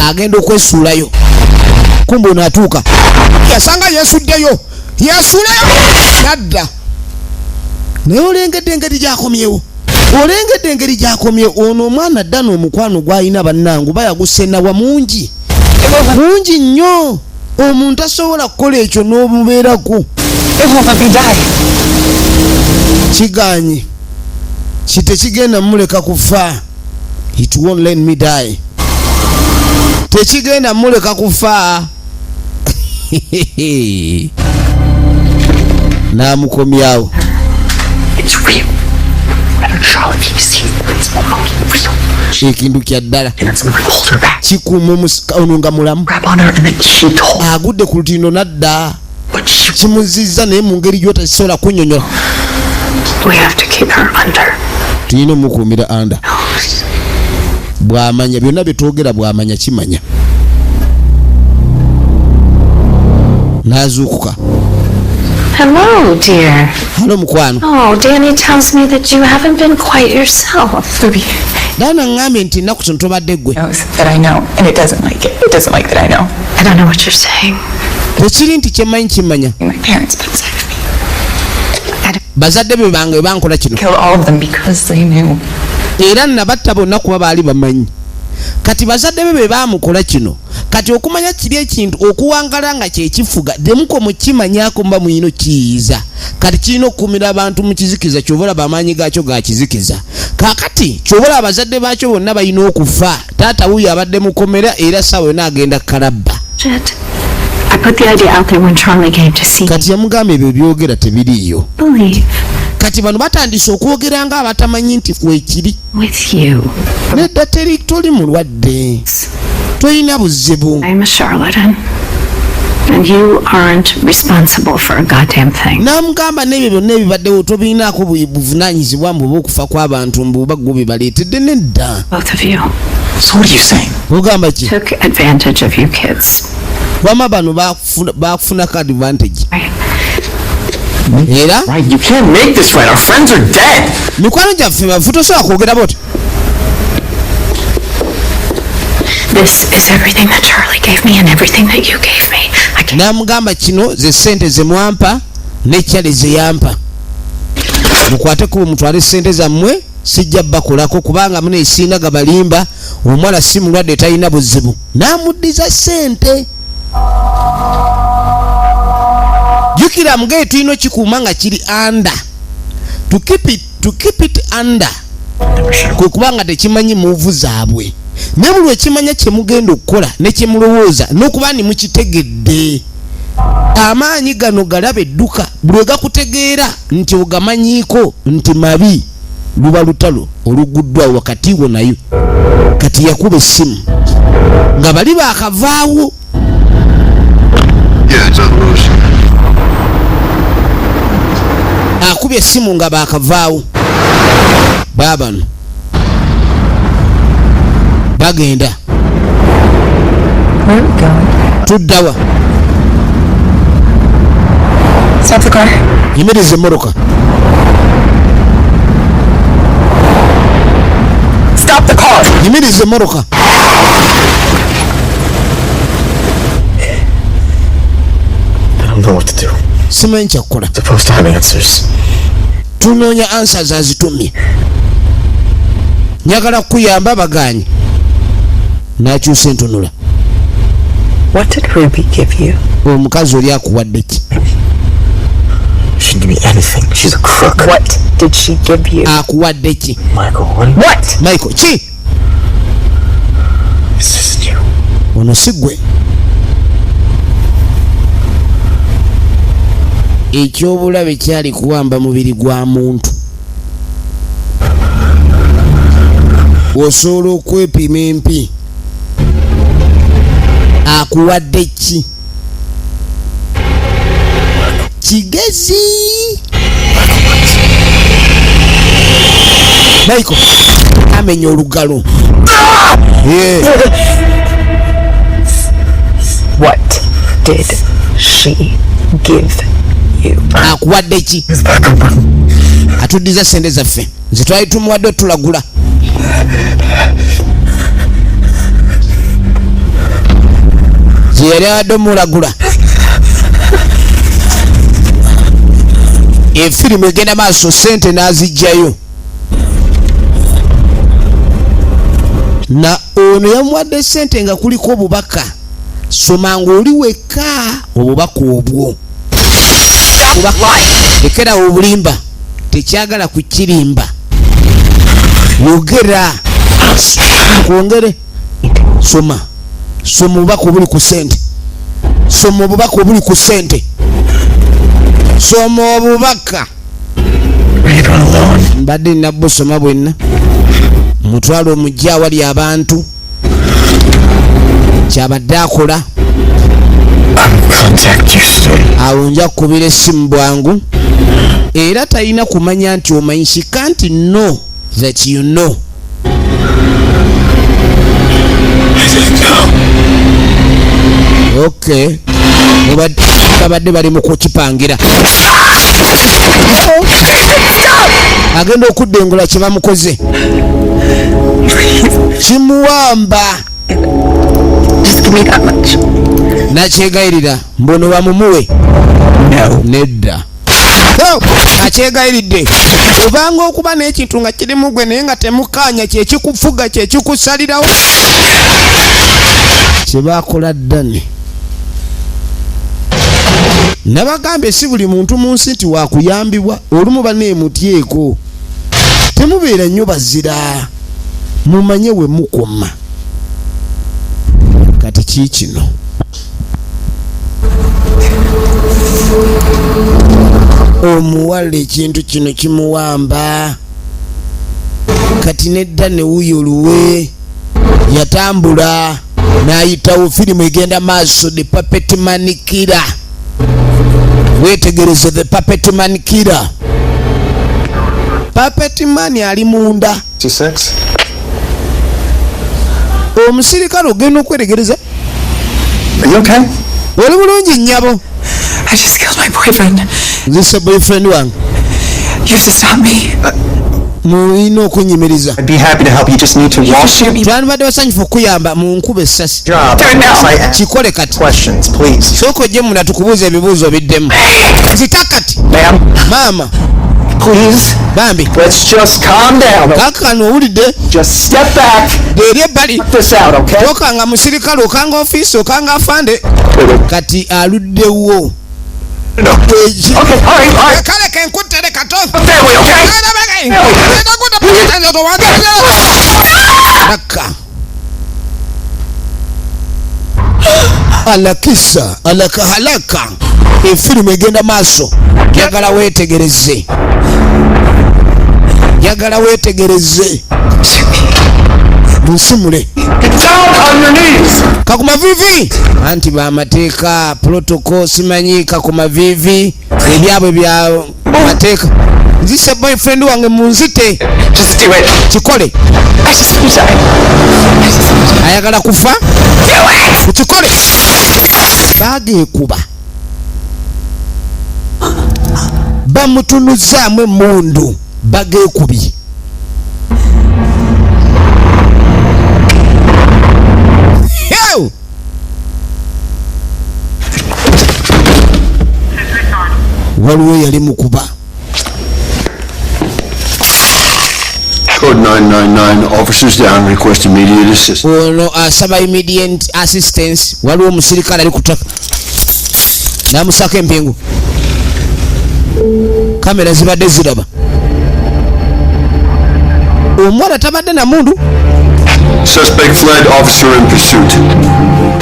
Agenda okwesuulayo. Kumbe onaatuuka yasanga yeesuddeyo nadda. Naye olengedde engeri gy'akomyewo. Ono omwana dda n'omukwano gw'alina bannangu bayagusennawa mungi nnyo. Omuntu asobola kukola ekyo n'omubeerako. Kiganye kitekigenda muleka kufa. It won't let me die. Tekigenda muleka kufa. Namukomyawo. Ekintu kya ddala kikuuma ono nga mulamu. Agudde ku lutindo nadda. Kimuzizza naye mu ngeri gy'otasobola kunnyonnyola. Tulina omukuumira under. Bw'amanya byonna bye twogera bw'amanya kimanya. N'azuukuka. Hello, dear. Hello, mukwano. Oh, Danny tells me that you haven't been quite yourself. Dana ngambye nti ennaku zino tobadde ggwe. That I know, and it doesn't like it. It doesn't like that I know. I don't know what you're saying. Tekiri nti kyemmanyi kimanya. My parents put aside of me. Bazadde be bange bankola kino. Killed all of them because they knew. Era nabatta bonna kuba baali bamanyi. Kati bazadde be baamukola kino. Kati okumanya kiri ekintu okuwangala nga kyekifuga demuko mukimanyako mba muyino kiyiza. Kati kirina okukumira abantu mu kizikiza ky'obola bamaanyi gaakyo ga kizikiza. Kakati ky'obola abazadde baakyo bonna balina okufa. Taata wuyo abadde mukomera era ssaawa yonna agenda kalabba. I put the idea out there when Charlie came to see me. Kati yamugamba ebyo byogera tebiriiyo. Believe. Kati bano batandise okwogera nga abatamanyi nti weekiri. With you. Nedda toli mulwadde. Toyina buzibu. I'm a charlatan. And you aren't responsible for a goddamn thing. Namugamba n'ebyo byonna ebibaddewo tobinaako buvunaanyizibwa mbu ob'okufa kw'abantu mbu oba ggwe bibaleetedde nedda. Both of you. So what are you saying? Ogamba ki? Took advantage of you kids. Wama bano baakufunako advantage. Era? Right, you can't make this right. Our friends are dead. Mikwano gyaffe bafu tosobola kwogera boti. This is everything that Charlie gave me and everything that you gave me. Namugamba kino ze sente ze mwampa ne Charlie ze yampa. Mukwate ku mutwale sente zammwe sijja bakolako kubanga mune isinga gabalimba omwana si mulwadde talina buzibu. Namuddiza sente. Jukira mugaye tulina kikuuma nga kiri under. To keep it under. Kwe kubanga tekimanyi muvu zaabwe. Ne buli ekimanya kye mugenda okukola ne kye mulowooza n'okuba ni mukitegedde. Amaanyi gano galaba edduka buli gakutegeera nti ogamanyiiko nti mabi luba lutalo oluguddwawo wakati wo nayo. Kati yakuba essimu nga bali baakavaawo. Akubye essimu nga baakavaawo. Baabano bagenda. Where are we going? Tuddawa. Stop the car. Yimiriza emmoroka. Stop the car. Yimiriza emmoroka. I don't know what to do. Simanyi kyakukola. Supposed to have answers. Tunoonya answers azitumye. Njagala kukuyamba baganye. Nakyusa entunula. What did Ruby give you? Omukazi oli akuwadde ki? She didn't give me anything. She's a crook. What did she give you? Akuwadde ki? Michael, what? Michael, ki? This isn't you. Ono si ggwe. Ekyobulabe kyali kuwamba mubiri gwa muntu. Osobola okwepima empi. Akuwadde ki? Kigezi. Michael amenya olugalo. What did she give you? Akuwadde ki? Atuddiza sente zaffe. Nze twali tumuwadde otulagula. Ze yali awadde omulagula. Efirimu egenda maaso sente n'azijjayo. Na ono yamuwadde sente nga kuliko obubaka. Soma ng'oli wekka obubaka obwo. Lekera obulimba. Tekyagala kukirimba. Yogera. Kwongere. Soma. Soma obubaka obuli ku sente. Soma obubaka obuli ku sente. Soma obubaka. Mbadde nabusoma bwenna. Mutwale omujja awali abantu. Kyabadde akola. Awo nja kukubira essimu bwangu. Era talina kumanya nti omanyi. She can't know that you know. Okay. Babadde bali mu kukipangira. Agenda okuddengula kye bamukoze. Kimuwamba. Just give me that much. Nakyegayirira mbono bamumuwe. No. Nedda. Akyegayiridde. Obanga okuba n'ekintu nga kirimu gwe naye nga temukanya kyekikufuga kyekikusalirawo. Kyebakola ddane. Nabagambe si buli muntu mu nsi nti wakuyambibwa. Olumu baneemutyeko. Temubeera nnyo bazira. Mumanye we mukoma. Kati kiikino. Omuwala ekintu kino kimuwamba. Kati nedda ne wuyo luwe. Yatambula. N'ayitawo firimu egenda maaso The Puppet Man Killer. Wetegereze The Puppet Man Killer. Puppet Man ali munda. 26. Omusirikale ogenda okweregereza. Are you okay? Oli bulungi nnyabo. I just killed my boyfriend Nzise boyfriend wange. You have to stop me. Muina okunyimiriza. I'd be happy to help. You just need to wash me. Twandibadde basanyufu okuyamba mu nkube essasi. Do it now. Kikole kati. Questions, please. Sooka ojje munda tukubuuza ebibuuzo biddemu. Nzita kati. Maama. Please. Bambi. Let's just calm down. Kaakano owulidde. Just step back. Eri ebbali. Check this out, okay? Tokanga musirikale okanga ofiisi okanga afande. Kati aluddewo. No. Okay, all right. Kale kenkutte kato. Family, okay? Alakisa alakahalaka efirimu egenda maaso. Yagala weetegereze nsimule kakuma vivi anti bamateeka protocol simanyi kakuma vivi ebyabwe bya mateeka nzise boyfriend wange munzite kikole ayagala kufa kikole bageekuba bamutunuzaamu emundu bageekubye waliwo yali mukuba. Code 999, officers down, request immediate assistance. Ono asaba immediate assistance. Waliwo omusirikale ali kutaka namusaka empingu. Kamera zibadde ziraba. Omwana tabadde na mundu. Suspect fled, officer in pursuit.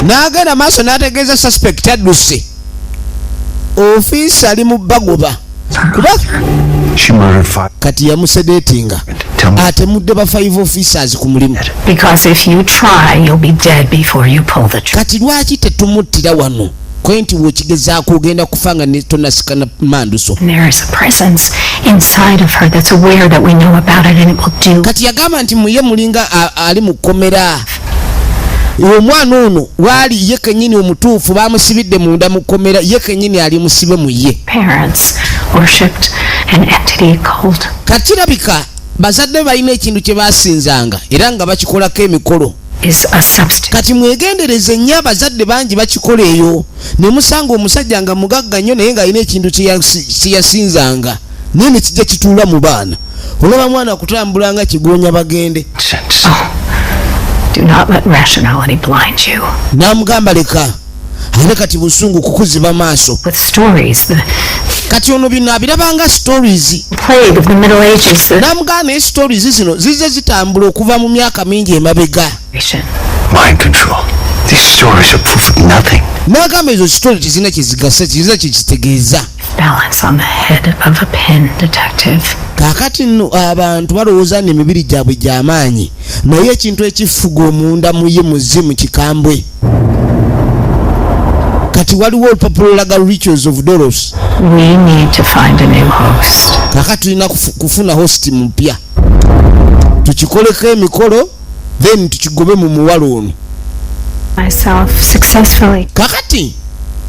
N'agenda maaso n'ategeeza suspect adduse. Ofiisi ali mu bagoba. She murdered 5. Kati yamusedeetinga. Atemudde ba 5 officers ku mulimu. Because if you try, you'll be dead before you pull the trigger. Kati lwaki tetumuttira wano? Kwenti wokigezaako ogenda kufanga ne tonasikana manduso. There is a presence inside of her that's aware that we know about it and it will do. Kati yagamba nti muye mulinga ali mu kkomera. Omwana ono waali ye kennyini omutuufu bamusibidde munda mu kkomera ye kennyini ali musibe mu ye. Parents worshipped an entity called. Kati labika bazadde balina ekintu kye basinzanga era nga bakikolako emikolo. Is a substance. Kati mwegendereze nnyo abazadde bangi bakikola eyo ne musanga omusajja nga mugagga nnyo naye nga alina ekintu kye yasinzanga naye ne kijja kituula mu baana. Olaba mwana kutambula nga kigonya bagende. Do not let rationality blind you. Namugamba leka ate kati busungu kukuziba maaso. With stories, kati ono bino abirabanga stories. Played of the Middle Ages. Namugamba stories zino zize zitambula okuva mu myaka mingi emabega. Mind control. These stories are proof of nothing. Nagamba ezo stories zina kizigasa kiza kitegeeza. Balance on the head of a pen, detective. Kakati nno abantu balowooza n'emibiri gyabwe gy'amaanyi naye ekintu ekifuga omunda mu ye muzimu kikambwe. Kati waliwo olupapula olaga Rituals of Doros. We need to find a new host. Kakati tulina kufuna host mpya tukikoleko emikolo then tukigobe mu muwala ono. Myself successfully. Kakati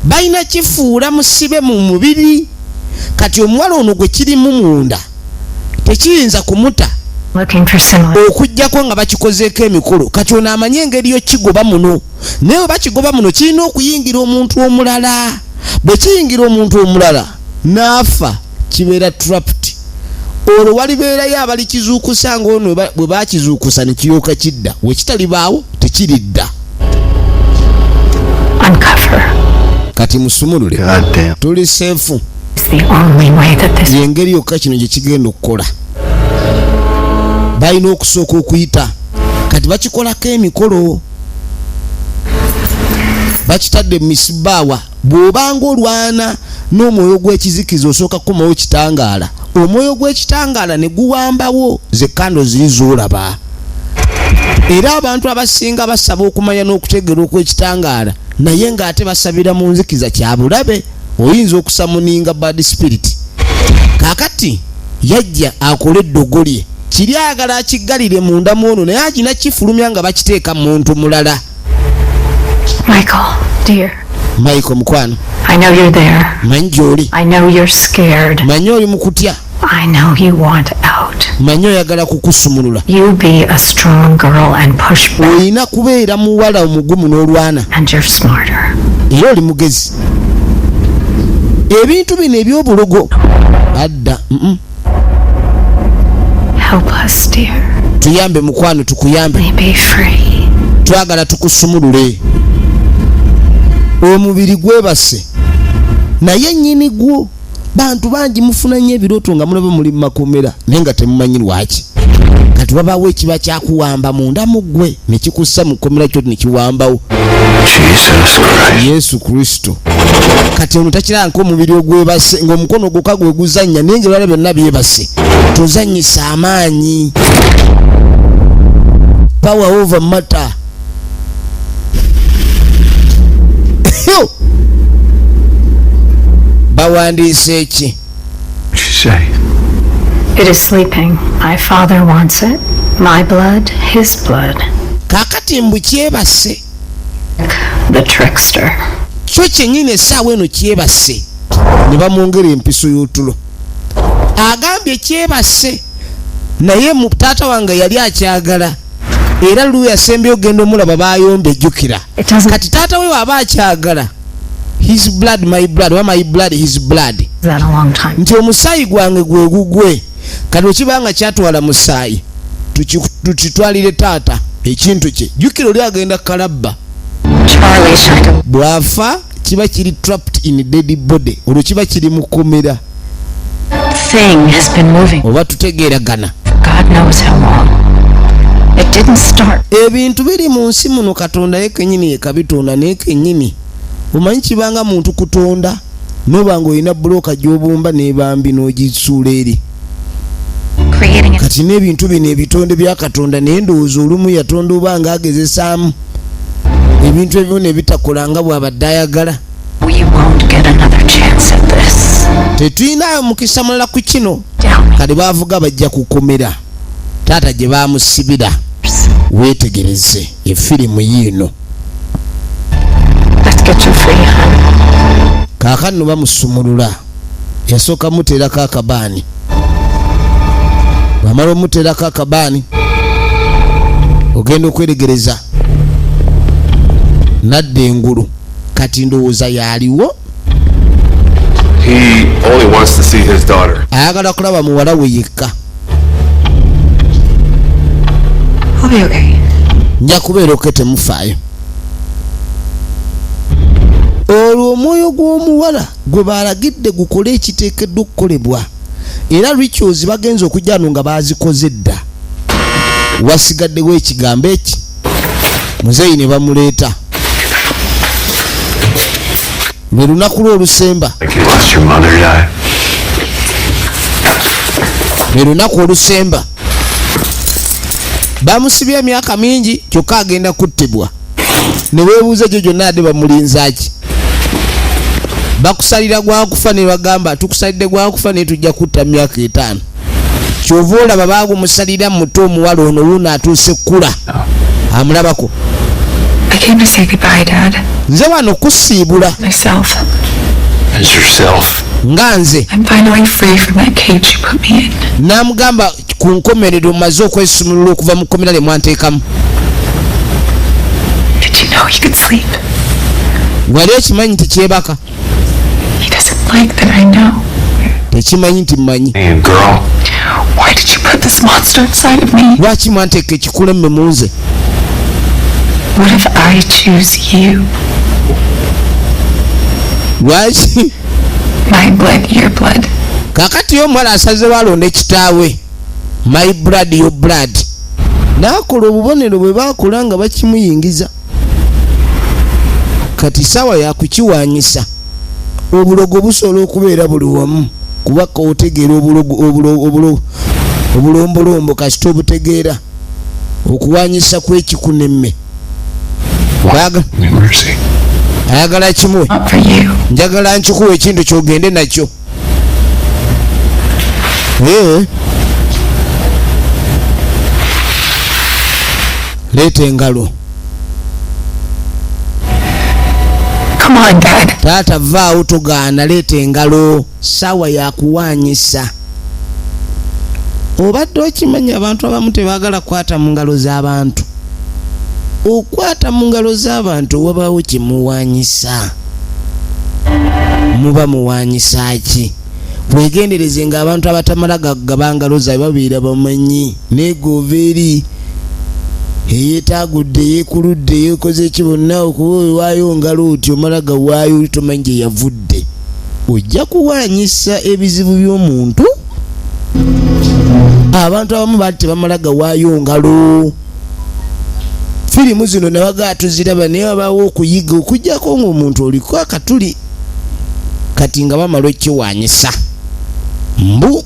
balina kifuula musibe mu mubiri kati omuwala ono gwe kirimu munda tekiyinza kumuta okujjako nga bakikozeeko emikolo. Kati ono amanye engeri yokigoba muno naye bakigoba muno kirina okuyingira omuntu omulala. Bwe kiyingira omuntu omulala n'afa kibeera trapped. Olwo walibeerayo abalikizuukusa ng'ono bwe bakizuukusa ne kiryoka kidda wekitalibaawo tekiridda. Kati musumulule tuli seefu yengeri yokka kino gye kigenda okukola. Balina okusooka okuyita kati bakikolako emikolo bakitadde misibaawa. Bw'obanga olwana n'omwoyo gw'ekizikiza osooka kukomawo kitangaala. Omwoyo gw'ekitangaala ne guwambawo ze kando ziri z'olaba. Era abantu abasinga basaba okumanya n'okutegeera okw'ekitangaala naye ng'ate basabira mu nzikiza kyabulabe oyinza okusamuninga bad spirit. Kakati yajja akole eddogolye kiri agala akiggalire munda mwono naye agina kifulumya nga bakiteeka muntu mulala. Michael, dear. Michael mukwano. I know you're there. Manjoli. I know you're scared. Manyoli mukutya. I know you want out. Manyo yagala kukusumulula. You be a strong girl and push back. Oyina kubeera muwala omugumu n'olwana. And you're smarter. Era oli mugezi. Ebintu bino ebyobulogo. Adda. Help us, dear. Tuyambe mukwano tukuyambe. Be free. Twagala tukusumulule. Omubiri gwebase. Naye nnyini gwo. Bantu bangi mufuna nnyo ebirooto nga mulaba muli mu makomera naye nga temumanyi lwaki. Kati wabaawo ekiba kyakuwamba munda mu ggwe ne kikussa mu kkomera kyo ne kiwambawo. Yesu Kristo. Kati ono takiraba nk'omubiri ogwebase ng'omukono gwokka gwe guzannya naye ng'ebirala byonna byebase. Tozannyisa amaanyi. Power over matter. Bawandiise eki? It is sleeping. My father wants it. My blood, his blood. Kakati mbu kyebase. The trickster. Kyo kyennyini essaawa eno kyebase. Ne bamwongera empiso y'otulo. Agambye kyebase. Naye mu taata wange yali akyagala. Era lulu yasembye ogenda omulaba baayomba ejjukira. Kati taata we waba akyagala. His blood, my blood, or my blood, his blood. That a long time. Nti omusaayi gwange gwe gugwe. Kati okibanga kyatwala musaayi. Tukitwalire taata ekintu kye. Jjukira oli agenda kalabba. Bwafa kiba kiri trapped in dead body. Olwo kiba kiri mu kkomera. Thing has been moving. Oba tutegeeragana. God knows how long. It didn't start. Ebintu biri mu nsi muno Katonda ye kennyini ye kabitonda naye kennyini. Omanyi kibanga muntu kutonda noba ng'olina buloka gy'obumba n'ebambi n'ogisuula eri. Kati n'ebintu bino ebitonde bya Katonda naye ndowooza olumu yatonda oba ng'agezesaamu ebintu ebyo ne bitakola nga bw'abadde ayagala. Tetuyina mukisa mulala ku kino. Kati baavuga bajja kukomera taata gye baamusibira. Weetegereze efirimu yiino. Kaakano bamusumulula. Yasooka muteerako akabaani. Bwamala omuteerako akabaani ogenda okweregereza nadda engulu. Kati ndowooza yaaliwo. He only wants to see his daughter. Ayagala kulaba muwala we yekka. I'll be okay. Nja kubeera oke temufaayo. Olwo omwoyo gw'omuwala gwe balagidde gukole ekiteekeddwa okukolebwa. Era rituals bagenza okujja wano nga baazikoze dda. Wasigaddewo ekigambo eki. Muzeeyi ne bamuleeta. Lwe lunaku lw'olusemba. Lwe lunaku olusemba. Bamusibye emyaka mingi kyokka agenda kuttibwa. Ne weebuuza gyo gyonna ate bamulinzaaki. Bakusalira gwakufa ne bagamba tukusalidde gwakufa ne tujja kutta myaka 5. Kyova olaba baagumusalira muto omuwala ono wuno atuuse kkula. Amulabako. I came to say goodbye, Dad. Nze wano kusiibula. Myself. As yourself. Nga nze. I'm finally free from that cage you put me in. Namugamba ku nkomerero mmaze okwesumulula okuva mu kkomera lye mwanteekamu. Did you know he could sleep? Wali okimanyi nti kyebaka? He doesn't like that I know. Tekimanyi nti mmanyi. Hey, girl. Why did you put this monster inside of me? Lwaki mwanteeka ekikulemme mu nze? What if I choose you? Lwaki? My blood, your blood. Kakati y'omuwala asazeewo alonda kitaawe. My blood, your blood. N'akola obubonero bwe baakola nga bakimuyingiza. Kati sawa yakukiwaanyisa. Obulogo busobola okubeera buli wamu. Kuba otegeera obulombolombo kasita obutegeera. Okuwaanyisa kw'ekikunemme. Ayagala kimwe. Njagala nkikuwa ekintu ky'ogende nakyo. Leeta engalo. Come on, Dad. Taata vaawo togaana leeta engalo saawa yakuwaanyisa. Obadde okimanya abantu abamu tebaagala kukwata mu ngalo z'abantu. Okwata mu ngalo z'abantu wabaawo kimuwaanyisa. Muba muwaanyisa ki? Weegendereze ng'abantu abatamala gagaba ngalo zaabwe babeera bamanyi. Neegova eri eyeetaagudde yeekuludde yeekoze ki bonna okuba owaayo ngalo oti omala gawaayo tomanyi gye yavudde. Ojja kuwaanyisa ebizibu by'omuntu. Abantu abamu baali tebamala gawaayo ngalo. Firimu zino nabaga tuziraba naye wabaawo okuyiga okujjako ng'omuntu oliko akatuli. Kati nga bamala okiwaanyisa. Mbu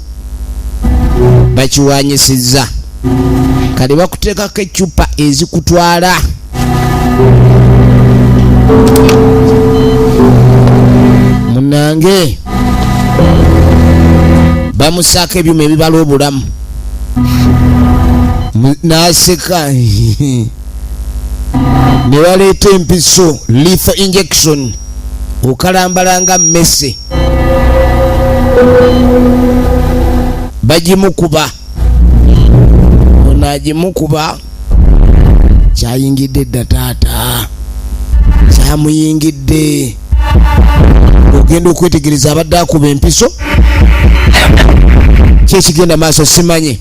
bakiwaanyisizza. Kale bakuteekako eccupa ezikutwala. Munange bamusaako ebyuma ebibala obulamu. N'aseka. Ne baleeta empiso lethal injection. Okalambalanga mmese. Bagimukuba. Onagimukuba. Kyayingidde dda taata. Kyamuyingidde. Ogenda okwetegereza abadde akuba empiso. Kyekigenda maaso simanye.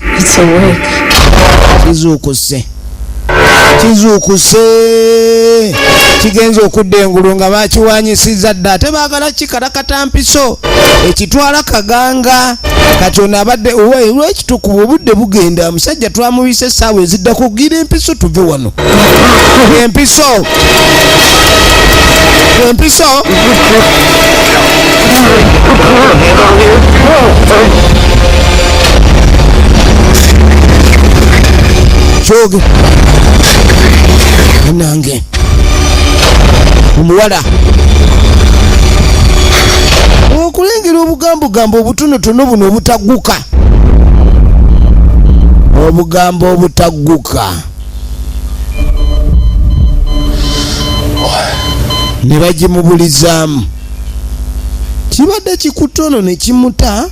Kizuukuse. Kigenza okudda engulu nga bakiwaanyisizza dda. Tebaagala kikalakata mpiso. Ekitwala kaganga. Kati ono abadde olw'ekitukuvu obudde bugenda. Omusajja twamuyise essaawa eziddako okugira empiso tuve wano. Empiso. Choge. Nange. Omuwala. Okulengera obugambo obutonotono buno obutagguka. Obugambo obutagguka. Ne bagimubulizaamu. Kibadde kikutono ne kimuta.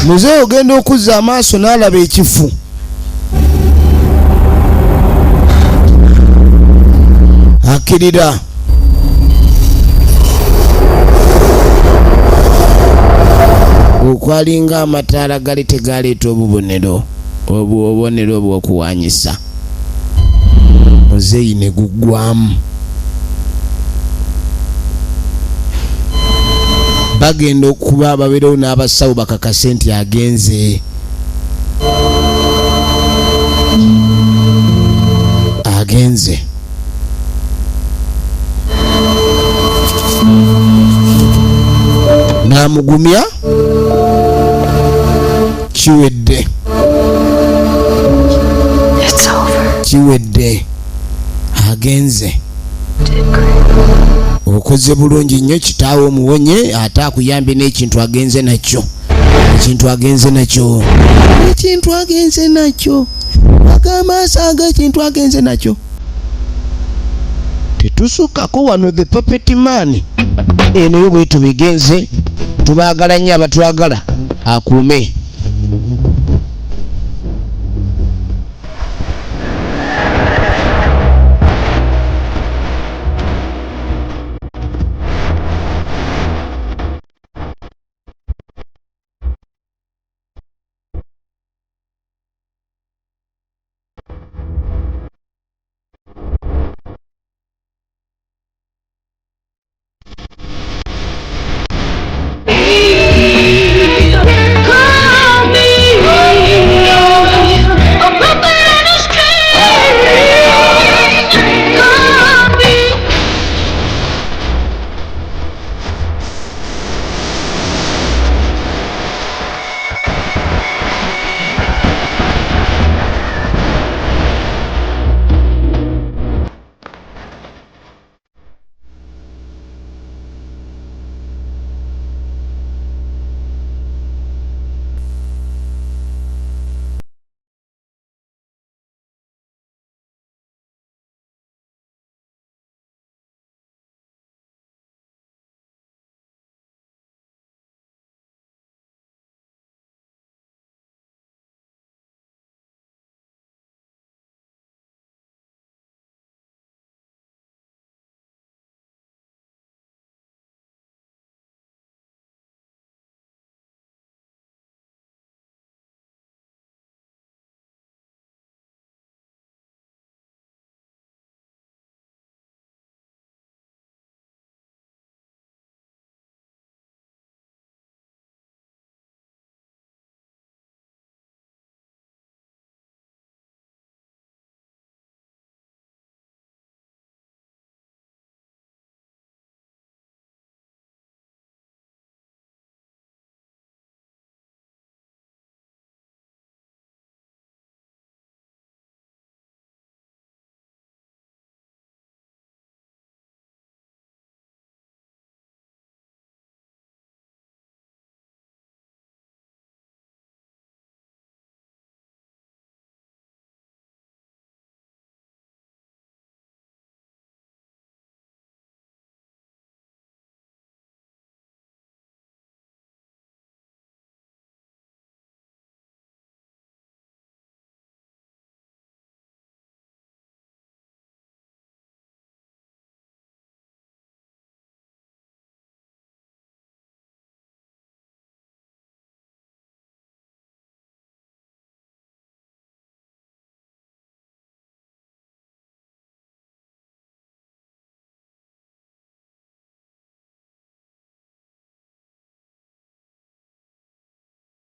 Muzeeyi ogenda okuzza amaaso n'alaba ekifu. Akkirira. Okwalinga amataala gali tegaleeta obubonero obw'okuwaanyisa. Muzeeyi ne guggwamu. Bagenda okuba ababeerewo n'abasawo bakakase nti agenze. N'amugumya. Kiwedde. Kiwedde. Agenze. Okoze bulungi nnyo kitaawe omuwonye ate akuyambye n'ekintu agenze nakyo. Agamaaso ag'ekintu agenze nakyo. Tetusukako wano the puppet man. Eno yo bwe tubigenze. Tubaagala nnyo abatwagala akuume.